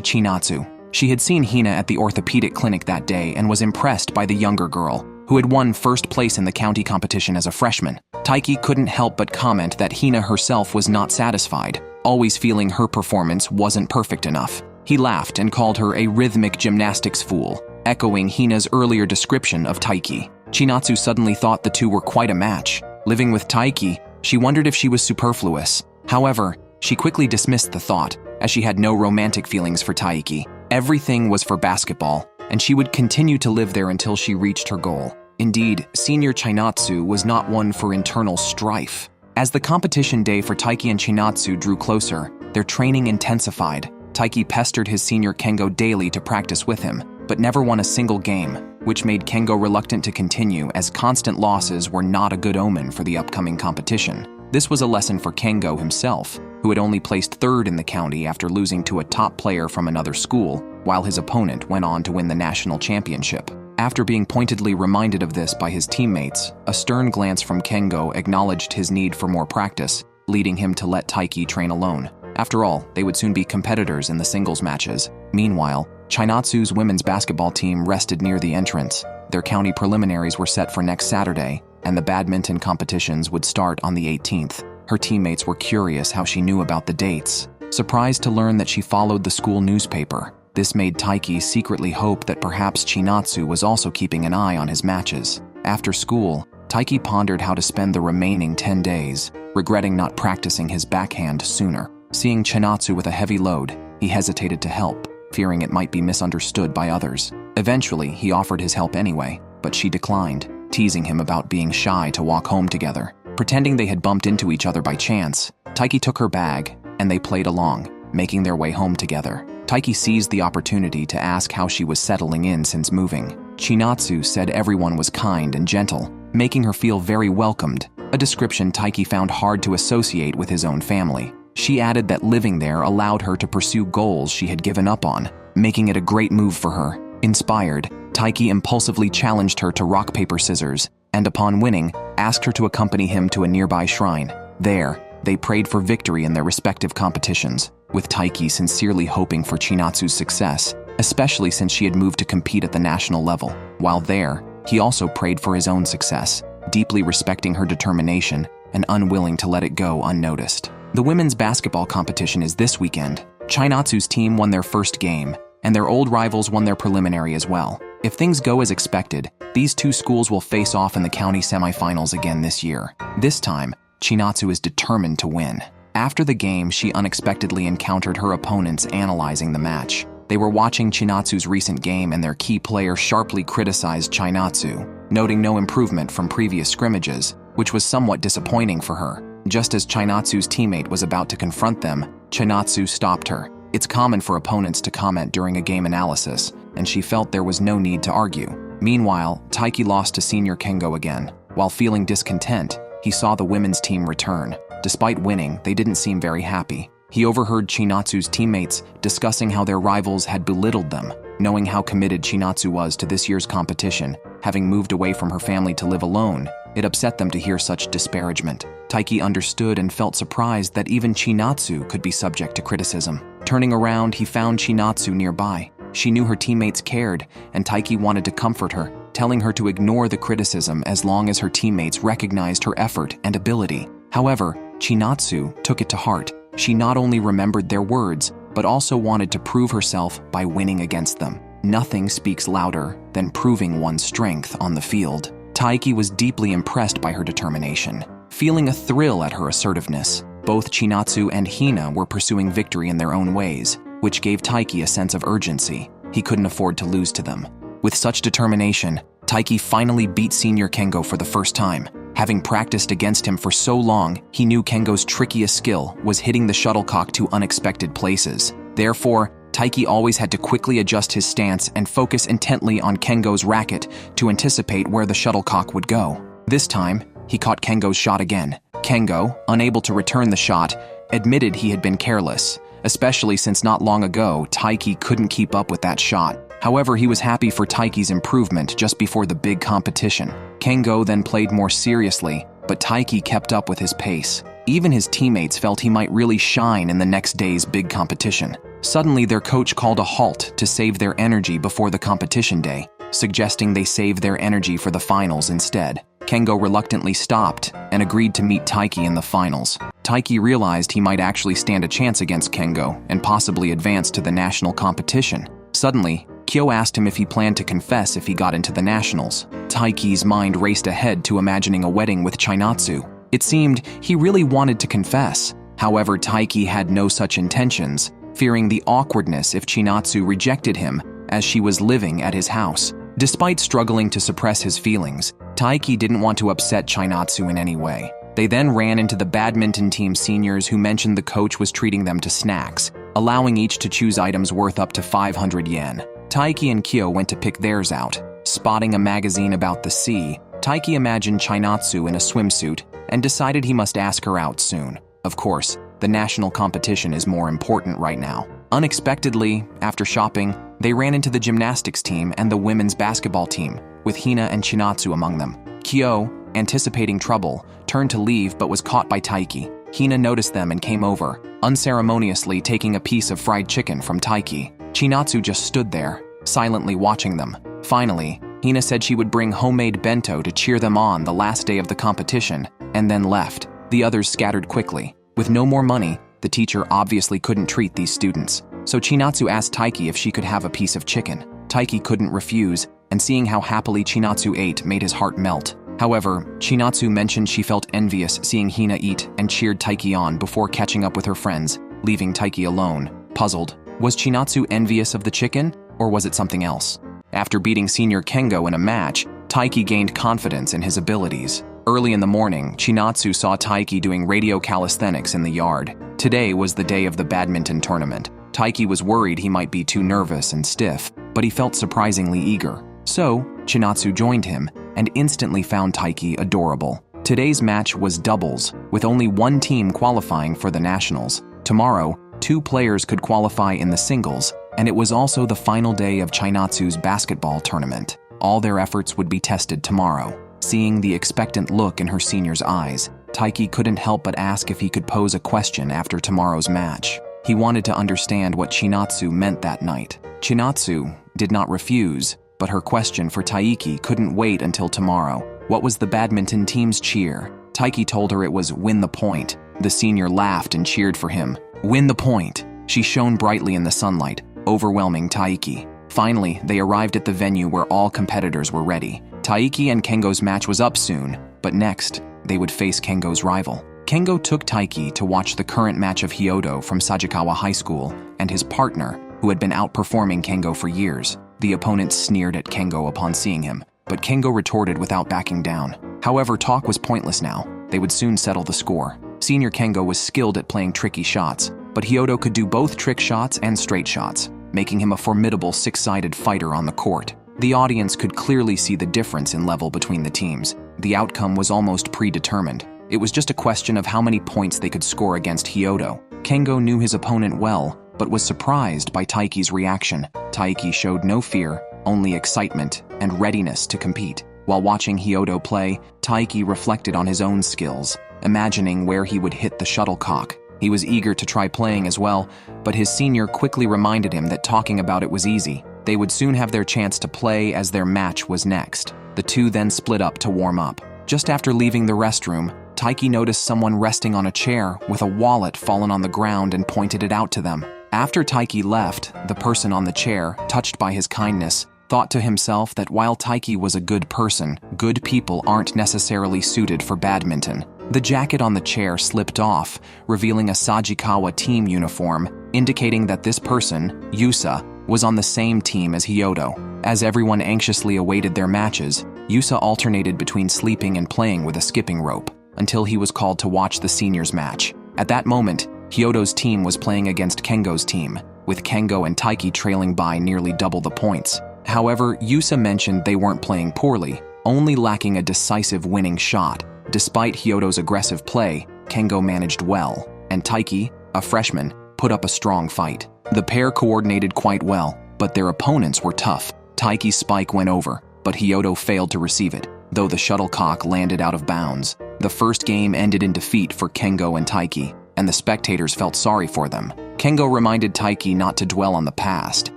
Chinatsu. She had seen Hina at the orthopedic clinic that day and was impressed by the younger girl, who had won first place in the county competition as a freshman. Taiki couldn't help but comment that Hina herself was not satisfied, always feeling her performance wasn't perfect enough. He laughed and called her a rhythmic gymnastics fool, echoing Hina's earlier description of Taiki. Chinatsu suddenly thought the two were quite a match. Living with Taiki, She wondered if she was superfluous. However, she quickly dismissed the thought, as she had no romantic feelings for Taiki. Everything was for basketball, and she would continue to live there until she reached her goal. Indeed, senior Chinatsu was not one for internal strife. As the competition day for Taiki and Chinatsu drew closer, their training intensified. Taiki pestered his senior Kengo daily to practice with him, but never won a single game, which made Kengo reluctant to continue as constant losses were not a good omen for the upcoming competition. This was a lesson for Kengo himself, who had only placed third in the county after losing to a top player from another school, while his opponent went on to win the national championship. After being pointedly reminded of this by his teammates, a stern glance from Kengo acknowledged his need for more practice, leading him to let Taiki train alone. After all, they would soon be competitors in the singles matches. Meanwhile, Chinatsu's women's basketball team rested near the entrance. Their county preliminaries were set for next Saturday, and the badminton competitions would start on the 18th. Her teammates were curious how she knew about the dates, surprised to learn that she followed the school newspaper. This made Taiki secretly hope that perhaps Chinatsu was also keeping an eye on his matches. After school, Taiki pondered how to spend the remaining 10 days, regretting not practicing his backhand sooner. Seeing Chinatsu with a heavy load, he hesitated to help, fearing it might be misunderstood by others. Eventually, he offered his help anyway, but she declined, teasing him about being shy to walk home together. Pretending they had bumped into each other by chance, Taiki took her bag, and they played along, making their way home together. Taiki seized the opportunity to ask how she was settling in since moving. Chinatsu said everyone was kind and gentle, making her feel very welcomed, a description Taiki found hard to associate with his own family. She added that living there allowed her to pursue goals she had given up on, making it a great move for her. Inspired, Taiki impulsively challenged her to rock, paper, scissors, and upon winning, asked her to accompany him to a nearby shrine. There, they prayed for victory in their respective competitions, with Taiki sincerely hoping for Chinatsu's success, especially since she had moved to compete at the national level. While there, he also prayed for his own success, deeply respecting her determination and unwilling to let it go unnoticed. The women's basketball competition is this weekend. Chinatsu's team won their first game, and their old rivals won their preliminary as well. If things go as expected, these two schools will face off in the county semifinals again this year. This time, Chinatsu is determined to win. After the game, she unexpectedly encountered her opponents analyzing the match. They were watching Chinatsu's recent game, and their key player sharply criticized Chinatsu, noting no improvement from previous scrimmages, which was somewhat disappointing for her. Just as Chinatsu's teammate was about to confront them, Chinatsu stopped her. It's common for opponents to comment during a game analysis, and she felt there was no need to argue. Meanwhile, Taiki lost to senior Kengo again. While feeling discontent, he saw the women's team return. Despite winning, they didn't seem very happy. He overheard Chinatsu's teammates discussing how their rivals had belittled them. Knowing how committed Chinatsu was to this year's competition, having moved away from her family to live alone, it upset them to hear such disparagement. Taiki understood and felt surprised that even Chinatsu could be subject to criticism. Turning around, he found Chinatsu nearby. She knew her teammates cared, and Taiki wanted to comfort her, telling her to ignore the criticism as long as her teammates recognized her effort and ability. However, Chinatsu took it to heart. She not only remembered their words, but also wanted to prove herself by winning against them. Nothing speaks louder than proving one's strength on the field. Taiki was deeply impressed by her determination, feeling a thrill at her assertiveness. Both Chinatsu and Hina were pursuing victory in their own ways, which gave Taiki a sense of urgency. He couldn't afford to lose to them. With such determination, Taiki finally beat senior Kengo for the first time. Having practiced against him for so long, he knew Kengo's trickiest skill was hitting the shuttlecock to unexpected places. Therefore, Taiki always had to quickly adjust his stance and focus intently on Kengo's racket to anticipate where the shuttlecock would go. This time, he caught Kengo's shot again. Kengo, unable to return the shot, admitted he had been careless, especially since not long ago, Taiki couldn't keep up with that shot. However, he was happy for Taiki's improvement just before the big competition. Kengo then played more seriously, but Taiki kept up with his pace. Even his teammates felt he might really shine in the next day's big competition. Suddenly, their coach called a halt to save their energy before the competition day, suggesting they save their energy for the finals instead. Kengo reluctantly stopped and agreed to meet Taiki in the finals. Taiki realized he might actually stand a chance against Kengo and possibly advance to the national competition. Suddenly, Kyo asked him if he planned to confess if he got into the nationals. Taiki's mind raced ahead to imagining a wedding with Chinatsu. It seemed he really wanted to confess. However, Taiki had no such intentions, fearing the awkwardness if Chinatsu rejected him as she was living at his house. Despite struggling to suppress his feelings, Taiki didn't want to upset Chinatsu in any way. They then ran into the badminton team seniors who mentioned the coach was treating them to snacks, allowing each to choose items worth up to 500 yen. Taiki and Kyo went to pick theirs out. Spotting a magazine about the sea, Taiki imagined Chinatsu in a swimsuit and decided he must ask her out soon. Of course, the national competition is more important right now. Unexpectedly, after shopping, they ran into the gymnastics team and the women's basketball team, with Hina and Chinatsu among them. Kyo, anticipating trouble, turned to leave but was caught by Taiki. Hina noticed them and came over, unceremoniously taking a piece of fried chicken from Taiki. Chinatsu just stood there, silently watching them. Finally, Hina said she would bring homemade bento to cheer them on the last day of the competition, and then left. The others scattered quickly. With no more money, the teacher obviously couldn't treat these students, so Chinatsu asked Taiki if she could have a piece of chicken. Taiki couldn't refuse, and seeing how happily Chinatsu ate made his heart melt. However, Chinatsu mentioned she felt envious seeing Hina eat and cheered Taiki on before catching up with her friends, leaving Taiki alone. Puzzled, was Chinatsu envious of the chicken, or was it something else? After beating Senior Kengo in a match, Taiki gained confidence in his abilities. Early in the morning, Chinatsu saw Taiki doing radio calisthenics in the yard. Today was the day of the badminton tournament. Taiki was worried he might be too nervous and stiff, but he felt surprisingly eager. So, Chinatsu joined him and instantly found Taiki adorable. Today's match was doubles, with only one team qualifying for the nationals. Tomorrow, 2 players could qualify in the singles, and it was also the final day of Chinatsu's basketball tournament. All their efforts would be tested tomorrow. Seeing the expectant look in her senior's eyes, Taiki couldn't help but ask if he could pose a question after tomorrow's match. He wanted to understand what Chinatsu meant that night. Chinatsu did not refuse, but her question for Taiki couldn't wait until tomorrow. What was the badminton team's cheer? Taiki told her it was "win the point." The senior laughed and cheered for him. "Win the point." She shone brightly in the sunlight, overwhelming Taiki. Finally, they arrived at the venue where all competitors were ready. Taiki and Kengo's match was up soon, but next, they would face Kengo's rival. Kengo took Taiki to watch the current match of Hyodo from Sajikawa High School and his partner, who had been outperforming Kengo for years. The opponents sneered at Kengo upon seeing him, but Kengo retorted without backing down. However, talk was pointless now. They would soon settle the score. Senior Kengo was skilled at playing tricky shots, but Hyodo could do both trick shots and straight shots, making him a formidable six-sided fighter on the court. The audience could clearly see the difference in level between the teams. The outcome was almost predetermined. It was just a question of how many points they could score against Hyodo. Kengo knew his opponent well, but was surprised by Taiki's reaction. Taiki showed no fear, only excitement and readiness to compete. While watching Hyodo play, Taiki reflected on his own skills, imagining where he would hit the shuttlecock. He was eager to try playing as well, but his senior quickly reminded him that talking about it was easy. They would soon have their chance to play as their match was next. The two then split up to warm up. Just after leaving the restroom, Taiki noticed someone resting on a chair with a wallet fallen on the ground and pointed it out to them. After Taiki left, the person on the chair, touched by his kindness, thought to himself that while Taiki was a good person, good people aren't necessarily suited for badminton. The jacket on the chair slipped off, revealing a Sajikawa team uniform, indicating that this person, Yusa, was on the same team as Hyodo. As everyone anxiously awaited their matches, Yusa alternated between sleeping and playing with a skipping rope, until he was called to watch the seniors' match. At that moment, Hyodo's team was playing against Kengo's team, with Kengo and Taiki trailing by nearly double the points. However, Yusa mentioned they weren't playing poorly, only lacking a decisive winning shot. Despite Hyodo's aggressive play, Kengo managed well, and Taiki, a freshman, put up a strong fight. The pair coordinated quite well, but their opponents were tough. Taiki's spike went over, but Hyodo failed to receive it, though the shuttlecock landed out of bounds. The first game ended in defeat for Kengo and Taiki, and the spectators felt sorry for them. Kengo reminded Taiki not to dwell on the past,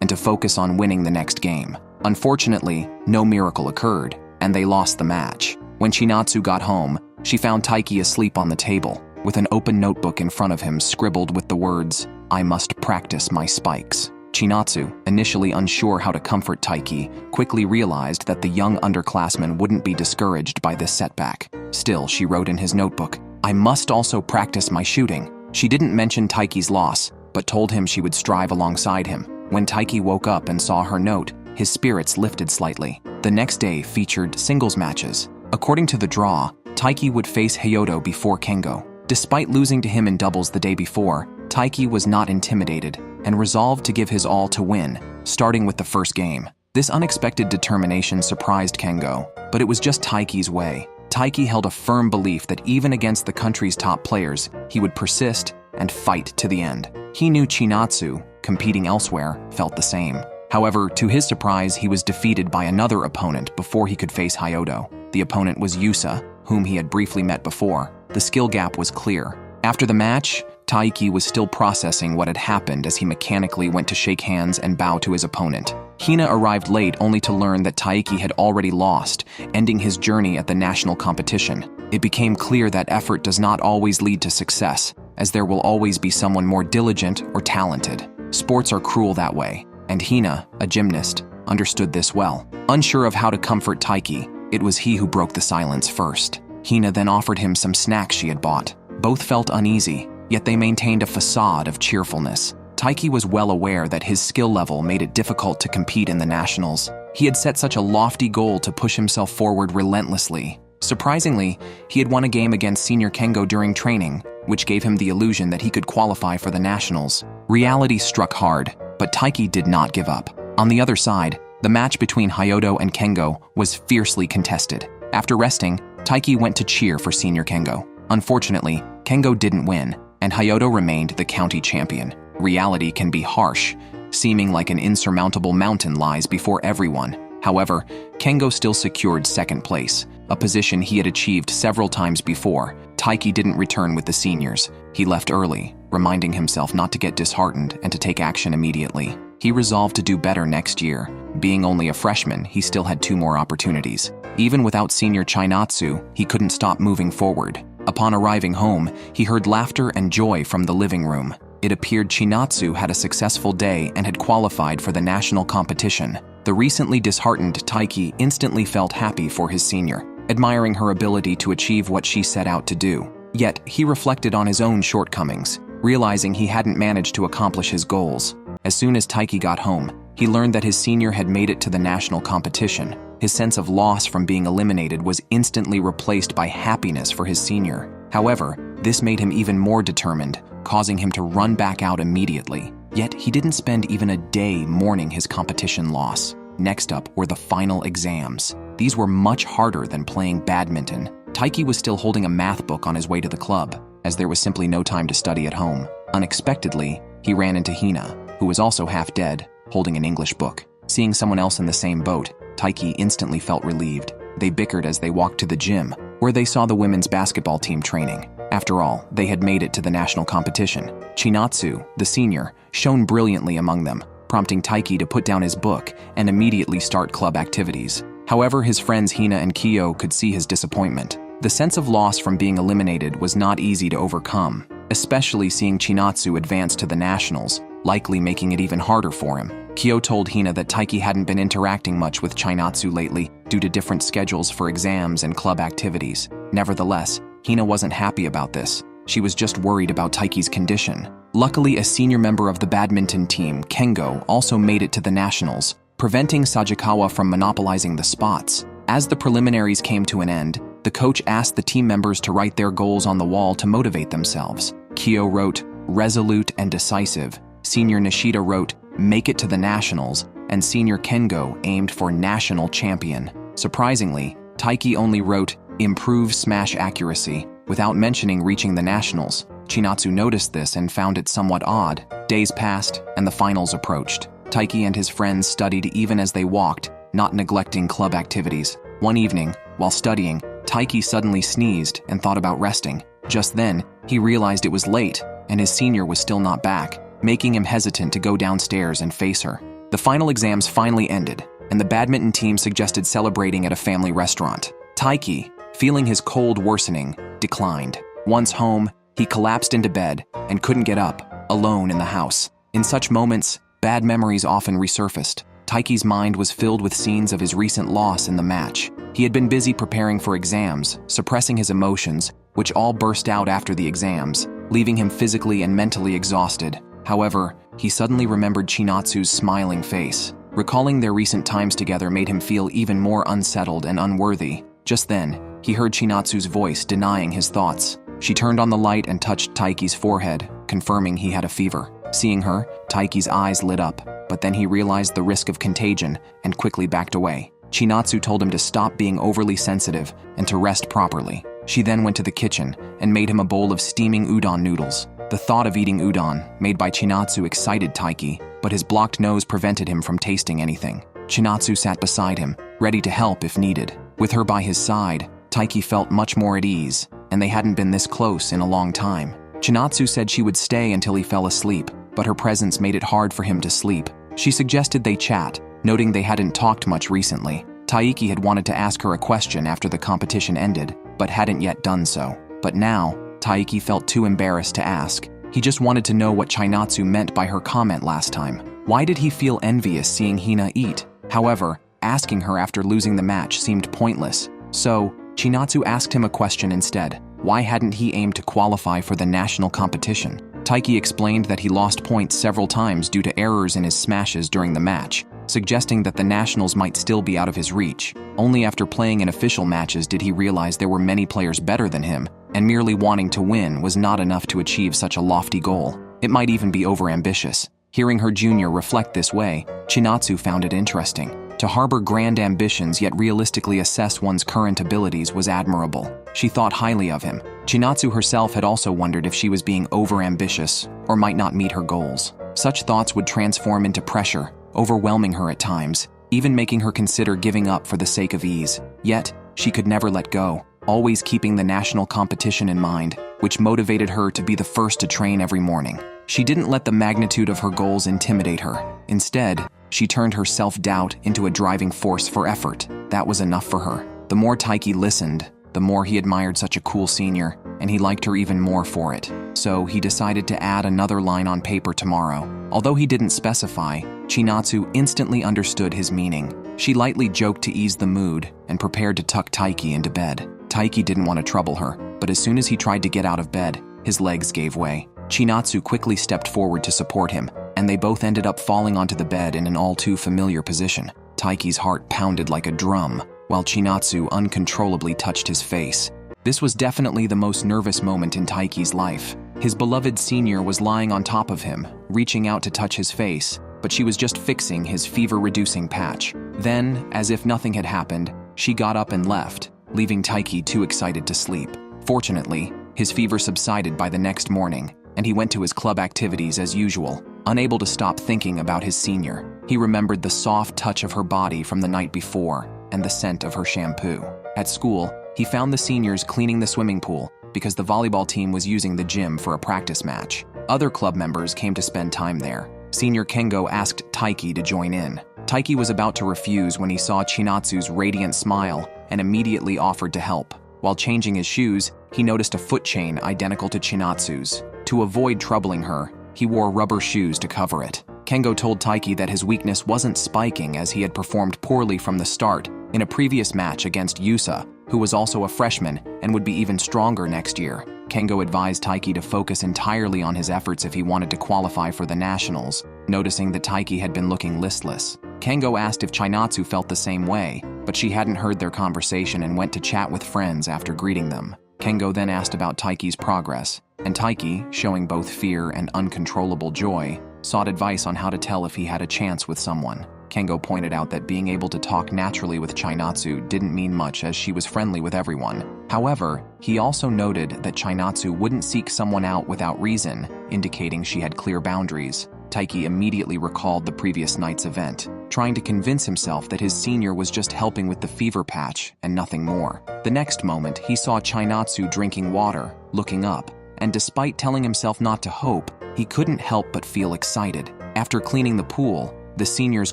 and to focus on winning the next game. Unfortunately, no miracle occurred, and they lost the match. When Chinatsu got home, she found Taiki asleep on the table, with an open notebook in front of him scribbled with the words, "I must practice my spikes." Chinatsu, initially unsure how to comfort Taiki, quickly realized that the young underclassman wouldn't be discouraged by this setback. Still, she wrote in his notebook, "I must also practice my shooting." She didn't mention Taiki's loss, but told him she would strive alongside him. When Taiki woke up and saw her note, his spirits lifted slightly. The next day featured singles matches. According to the draw, Taiki would face Hayoto before Kengo. Despite losing to him in doubles the day before, Taiki was not intimidated and resolved to give his all to win, starting with the first game. This unexpected determination surprised Kengo, but it was just Taiki's way. Taiki held a firm belief that even against the country's top players, he would persist and fight to the end. He knew Chinatsu, competing elsewhere, felt the same. However, to his surprise, he was defeated by another opponent before he could face Hayoto. The opponent was Yusa, whom he had briefly met before. The skill gap was clear. After the match, Taiki was still processing what had happened as he mechanically went to shake hands and bow to his opponent. Hina arrived late only to learn that Taiki had already lost, ending his journey at the national competition. It became clear that effort does not always lead to success, as there will always be someone more diligent or talented. Sports are cruel that way, and Hina, a gymnast, understood this well. Unsure of how to comfort Taiki, it was he who broke the silence first. Hina then offered him some snacks she had bought. Both felt uneasy, yet they maintained a facade of cheerfulness. Taiki was well aware that his skill level made it difficult to compete in the nationals. He had set such a lofty goal to push himself forward relentlessly. Surprisingly, he had won a game against Senior Kengo during training, which gave him the illusion that he could qualify for the nationals. Reality struck hard, but Taiki did not give up. On the other side, the match between Hayoto and Kengo was fiercely contested. After resting, Taiki went to cheer for Senior Kengo. Unfortunately, Kengo didn't win, and Hayoto remained the county champion. Reality can be harsh, seeming like an insurmountable mountain lies before everyone. However, Kengo still secured second place, a position he had achieved several times before. Taiki didn't return with the seniors. He left early, reminding himself not to get disheartened and to take action immediately. He resolved to do better next year. Being only a freshman, he still had 2 more opportunities. Even without senior Chinatsu, he couldn't stop moving forward. Upon arriving home, he heard laughter and joy from the living room. It appeared Chinatsu had a successful day and had qualified for the national competition. The recently disheartened Taiki instantly felt happy for his senior, admiring her ability to achieve what she set out to do. Yet, he reflected on his own shortcomings, realizing he hadn't managed to accomplish his goals. As soon as Taiki got home, he learned that his senior had made it to the national competition. His sense of loss from being eliminated was instantly replaced by happiness for his senior. However, this made him even more determined, causing him to run back out immediately. Yet, he didn't spend even a day mourning his competition loss. Next up were the final exams. These were much harder than playing badminton. Taiki was still holding a math book on his way to the club, as there was simply no time to study at home. Unexpectedly, he ran into Hina, who was also half dead, holding an English book. Seeing someone else in the same boat, Taiki instantly felt relieved. They bickered as they walked to the gym, where they saw the women's basketball team training. After all, they had made it to the national competition. Chinatsu, the senior, shone brilliantly among them, prompting Taiki to put down his book and immediately start club activities. However, his friends Hina and Kyo could see his disappointment. The sense of loss from being eliminated was not easy to overcome, especially seeing Chinatsu advance to the nationals, likely making it even harder for him. Kyo told Hina that Taiki hadn't been interacting much with Chinatsu lately due to different schedules for exams and club activities. Nevertheless, Hina wasn't happy about this. She was just worried about Taiki's condition. Luckily, a senior member of the badminton team, Kengo, also made it to the nationals, preventing Sajikawa from monopolizing the spots. As the preliminaries came to an end, the coach asked the team members to write their goals on the wall to motivate themselves. Kyo wrote, "Resolute and decisive." Senior Nishida wrote, "Make it to the nationals," and Senior Kengo aimed for national champion. Surprisingly, Taiki only wrote, "Improve smash accuracy," without mentioning reaching the nationals. Chinatsu noticed this and found it somewhat odd. Days passed, and the finals approached. Taiki and his friends studied even as they walked, not neglecting club activities. One evening, while studying, Taiki suddenly sneezed and thought about resting. Just then, he realized it was late, and his senior was still not back, making him hesitant to go downstairs and face her. The final exams finally ended, and the badminton team suggested celebrating at a family restaurant. Taiki, feeling his cold worsening, declined. Once home, he collapsed into bed and couldn't get up, alone in the house. In such moments, Bad memories often resurfaced. Taiki's mind was filled with scenes of his recent loss in the match. He had been busy preparing for exams, suppressing his emotions, which all burst out after the exams, leaving him physically and mentally exhausted. However, he suddenly remembered Chinatsu's smiling face. Recalling their recent times together made him feel even more unsettled and unworthy. Just then, he heard Chinatsu's voice denying his thoughts. She turned on the light and touched Taiki's forehead, confirming he had a fever. Seeing her, Taiki's eyes lit up, but then he realized the risk of contagion and quickly backed away. Chinatsu told him to stop being overly sensitive and to rest properly. She then went to the kitchen and made him a bowl of steaming udon noodles. The thought of eating udon, made by Chinatsu, excited Taiki, but his blocked nose prevented him from tasting anything. Chinatsu sat beside him, ready to help if needed. With her by his side, Taiki felt much more at ease, and they hadn't been this close in a long time. Chinatsu said she would stay until he fell asleep, but her presence made it hard for him to sleep. She suggested they chat, noting they hadn't talked much recently. Taiki had wanted to ask her a question after the competition ended, but hadn't yet done so. But now, Taiki felt too embarrassed to ask. He just wanted to know what Chinatsu meant by her comment last time. Why did he feel envious seeing Hina eat? However, asking her after losing the match seemed pointless. So, Chinatsu asked him a question instead. Why hadn't he aimed to qualify for the national competition? Taiki explained that he lost points several times due to errors in his smashes during the match, suggesting that the nationals might still be out of his reach. Only after playing in official matches did he realize there were many players better than him, and merely wanting to win was not enough to achieve such a lofty goal. It might even be overambitious. Hearing her junior reflect this way, Chinatsu found it interesting. To harbor grand ambitions yet realistically assess one's current abilities was admirable. She thought highly of him. Chinatsu herself had also wondered if she was being overambitious or might not meet her goals. Such thoughts would transform into pressure, overwhelming her at times, even making her consider giving up for the sake of ease. Yet, she could never let go, always keeping the national competition in mind, which motivated her to be the first to train every morning. She didn't let the magnitude of her goals intimidate her. Instead, she turned her self-doubt into a driving force for effort. That was enough for her. The more Taiki listened, the more he admired such a cool senior, and he liked her even more for it. So he decided to add another line on paper tomorrow. Although he didn't specify, Chinatsu instantly understood his meaning. She lightly joked to ease the mood and prepared to tuck Taiki into bed. Taiki didn't want to trouble her, but as soon as he tried to get out of bed, his legs gave way. Chinatsu quickly stepped forward to support him, and they both ended up falling onto the bed in an all-too-familiar position. Taiki's heart pounded like a drum, while Chinatsu uncontrollably touched his face. This was definitely the most nervous moment in Taiki's life. His beloved senior was lying on top of him, reaching out to touch his face, but she was just fixing his fever-reducing patch. Then, as if nothing had happened, she got up and left, leaving Taiki too excited to sleep. Fortunately, his fever subsided by the next morning, and he went to his club activities as usual. Unable to stop thinking about his senior, he remembered the soft touch of her body from the night before and the scent of her shampoo. At school, he found the seniors cleaning the swimming pool because the volleyball team was using the gym for a practice match. Other club members came to spend time there. Senior Kengo asked Taiki to join in. Taiki was about to refuse when he saw Chinatsu's radiant smile and immediately offered to help. While changing his shoes, he noticed a foot chain identical to Chinatsu's. To avoid troubling her, he wore rubber shoes to cover it. Kengo told Taiki that his weakness wasn't spiking as he had performed poorly from the start in a previous match against Yusa, who was also a freshman and would be even stronger next year. Kengo advised Taiki to focus entirely on his efforts if he wanted to qualify for the nationals, noticing that Taiki had been looking listless. Kengo asked if Chinatsu felt the same way, but she hadn't heard their conversation and went to chat with friends after greeting them. Kengo then asked about Taiki's progress, and Taiki, showing both fear and uncontrollable joy, sought advice on how to tell if he had a chance with someone. Kengo pointed out that being able to talk naturally with Chinatsu didn't mean much as she was friendly with everyone. However, he also noted that Chinatsu wouldn't seek someone out without reason, indicating she had clear boundaries. Taiki immediately recalled the previous night's event, trying to convince himself that his senior was just helping with the fever patch and nothing more. The next moment, he saw Chinatsu drinking water, looking up, and despite telling himself not to hope, he couldn't help but feel excited. After cleaning the pool, the seniors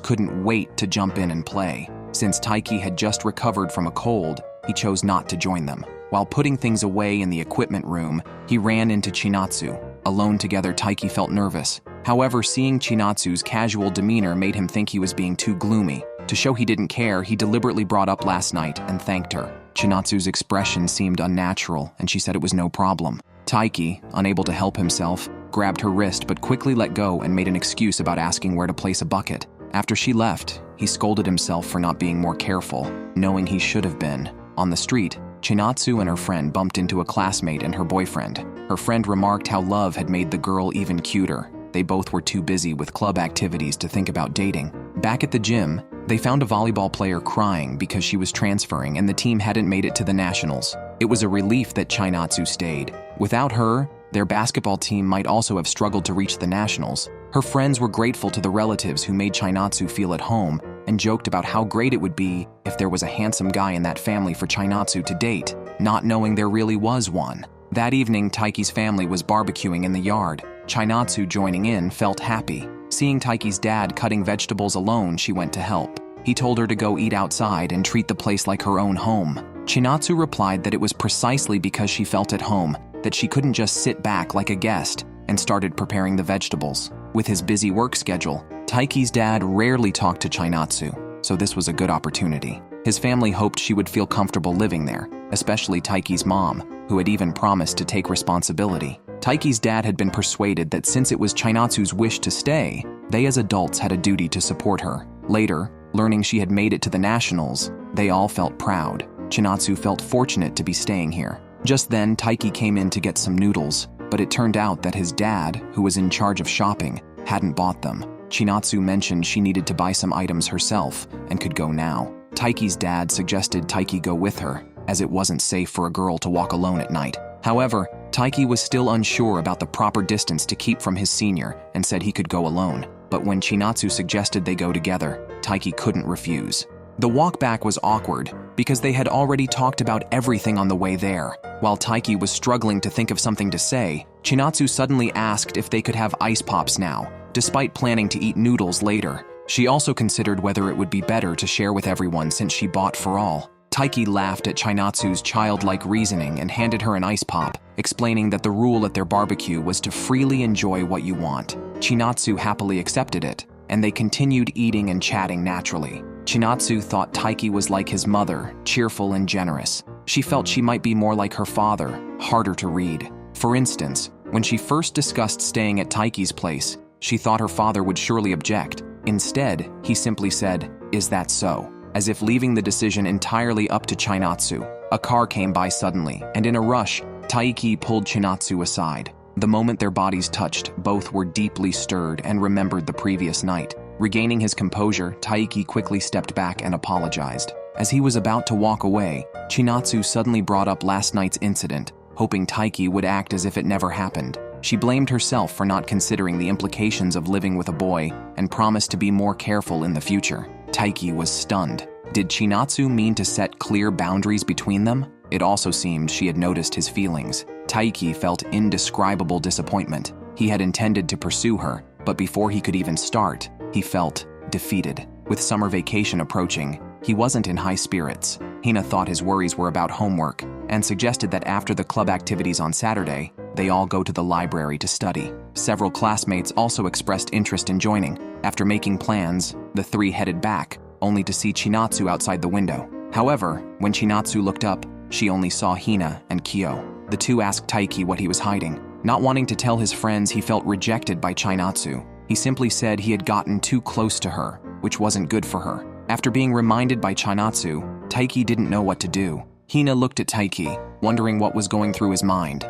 couldn't wait to jump in and play. Since Taiki had just recovered from a cold, he chose not to join them. While putting things away in the equipment room, he ran into Chinatsu. Alone together, Taiki felt nervous. However, seeing Chinatsu's casual demeanor made him think he was being too gloomy. To show he didn't care, he deliberately brought up last night and thanked her. Chinatsu's expression seemed unnatural, and she said it was no problem. Taiki, unable to help himself, grabbed her wrist but quickly let go and made an excuse about asking where to place a bucket. After she left, he scolded himself for not being more careful, knowing he should have been. On the street, Chinatsu and her friend bumped into a classmate and her boyfriend. Her friend remarked how love had made the girl even cuter. They both were too busy with club activities to think about dating. Back at the gym, they found a volleyball player crying because she was transferring and the team hadn't made it to the nationals. It was a relief that Chinatsu stayed. Without her, their basketball team might also have struggled to reach the nationals. Her friends were grateful to the relatives who made Chinatsu feel at home and joked about how great it would be if there was a handsome guy in that family for Chinatsu to date, not knowing there really was one. That evening, Taiki's family was barbecuing in the yard. Chinatsu, joining in, felt happy. Seeing Taiki's dad cutting vegetables alone, she went to help. He told her to go eat outside and treat the place like her own home. Chinatsu replied that it was precisely because she felt at home that she couldn't just sit back like a guest, and started preparing the vegetables. With his busy work schedule, Taiki's dad rarely talked to Chinatsu, so this was a good opportunity. His family hoped she would feel comfortable living there, especially Taiki's mom, who had even promised to take responsibility. Taiki's dad had been persuaded that since it was Chinatsu's wish to stay, they as adults had a duty to support her. Later, learning she had made it to the nationals, they all felt proud. Chinatsu felt fortunate to be staying here. Just then, Taiki came in to get some noodles, but it turned out that his dad, who was in charge of shopping, hadn't bought them. Chinatsu mentioned she needed to buy some items herself and could go now. Taiki's dad suggested Taiki go with her, as it wasn't safe for a girl to walk alone at night. However, Taiki was still unsure about the proper distance to keep from his senior and said he could go alone. But when Chinatsu suggested they go together, Taiki couldn't refuse. The walk back was awkward because they had already talked about everything on the way there. While Taiki was struggling to think of something to say, Chinatsu suddenly asked if they could have ice pops now, despite planning to eat noodles later. She also considered whether it would be better to share with everyone since she bought for all. Taiki laughed at Chinatsu's childlike reasoning and handed her an ice pop, explaining that the rule at their barbecue was to freely enjoy what you want. Chinatsu happily accepted it, and they continued eating and chatting naturally. Chinatsu thought Taiki was like his mother, cheerful and generous. She felt she might be more like her father, harder to read. For instance, when she first discussed staying at Taiki's place, she thought her father would surely object. Instead, he simply said, "Is that so?" as if leaving the decision entirely up to Chinatsu. A car came by suddenly, and in a rush, Taiki pulled Chinatsu aside. The moment their bodies touched, both were deeply stirred and remembered the previous night. Regaining his composure, Taiki quickly stepped back and apologized. As he was about to walk away, Chinatsu suddenly brought up last night's incident, hoping Taiki would act as if it never happened. She blamed herself for not considering the implications of living with a boy and promised to be more careful in the future. Taiki was stunned. Did Chinatsu mean to set clear boundaries between them? It also seemed she had noticed his feelings. Taiki felt indescribable disappointment. He had intended to pursue her, but before he could even start, he felt defeated. With summer vacation approaching, he wasn't in high spirits. Hina thought his worries were about homework and suggested that after the club activities on Saturday, they all go to the library to study. Several classmates also expressed interest in joining. After making plans, the three headed back, only to see Chinatsu outside the window. However, when Chinatsu looked up, she only saw Hina and Kyo. The two asked Taiki what he was hiding. Not wanting to tell his friends he felt rejected by Chinatsu, he simply said he had gotten too close to her, which wasn't good for her. After being reminded by Chinatsu, Taiki didn't know what to do. Hina looked at Taiki, wondering what was going through his mind.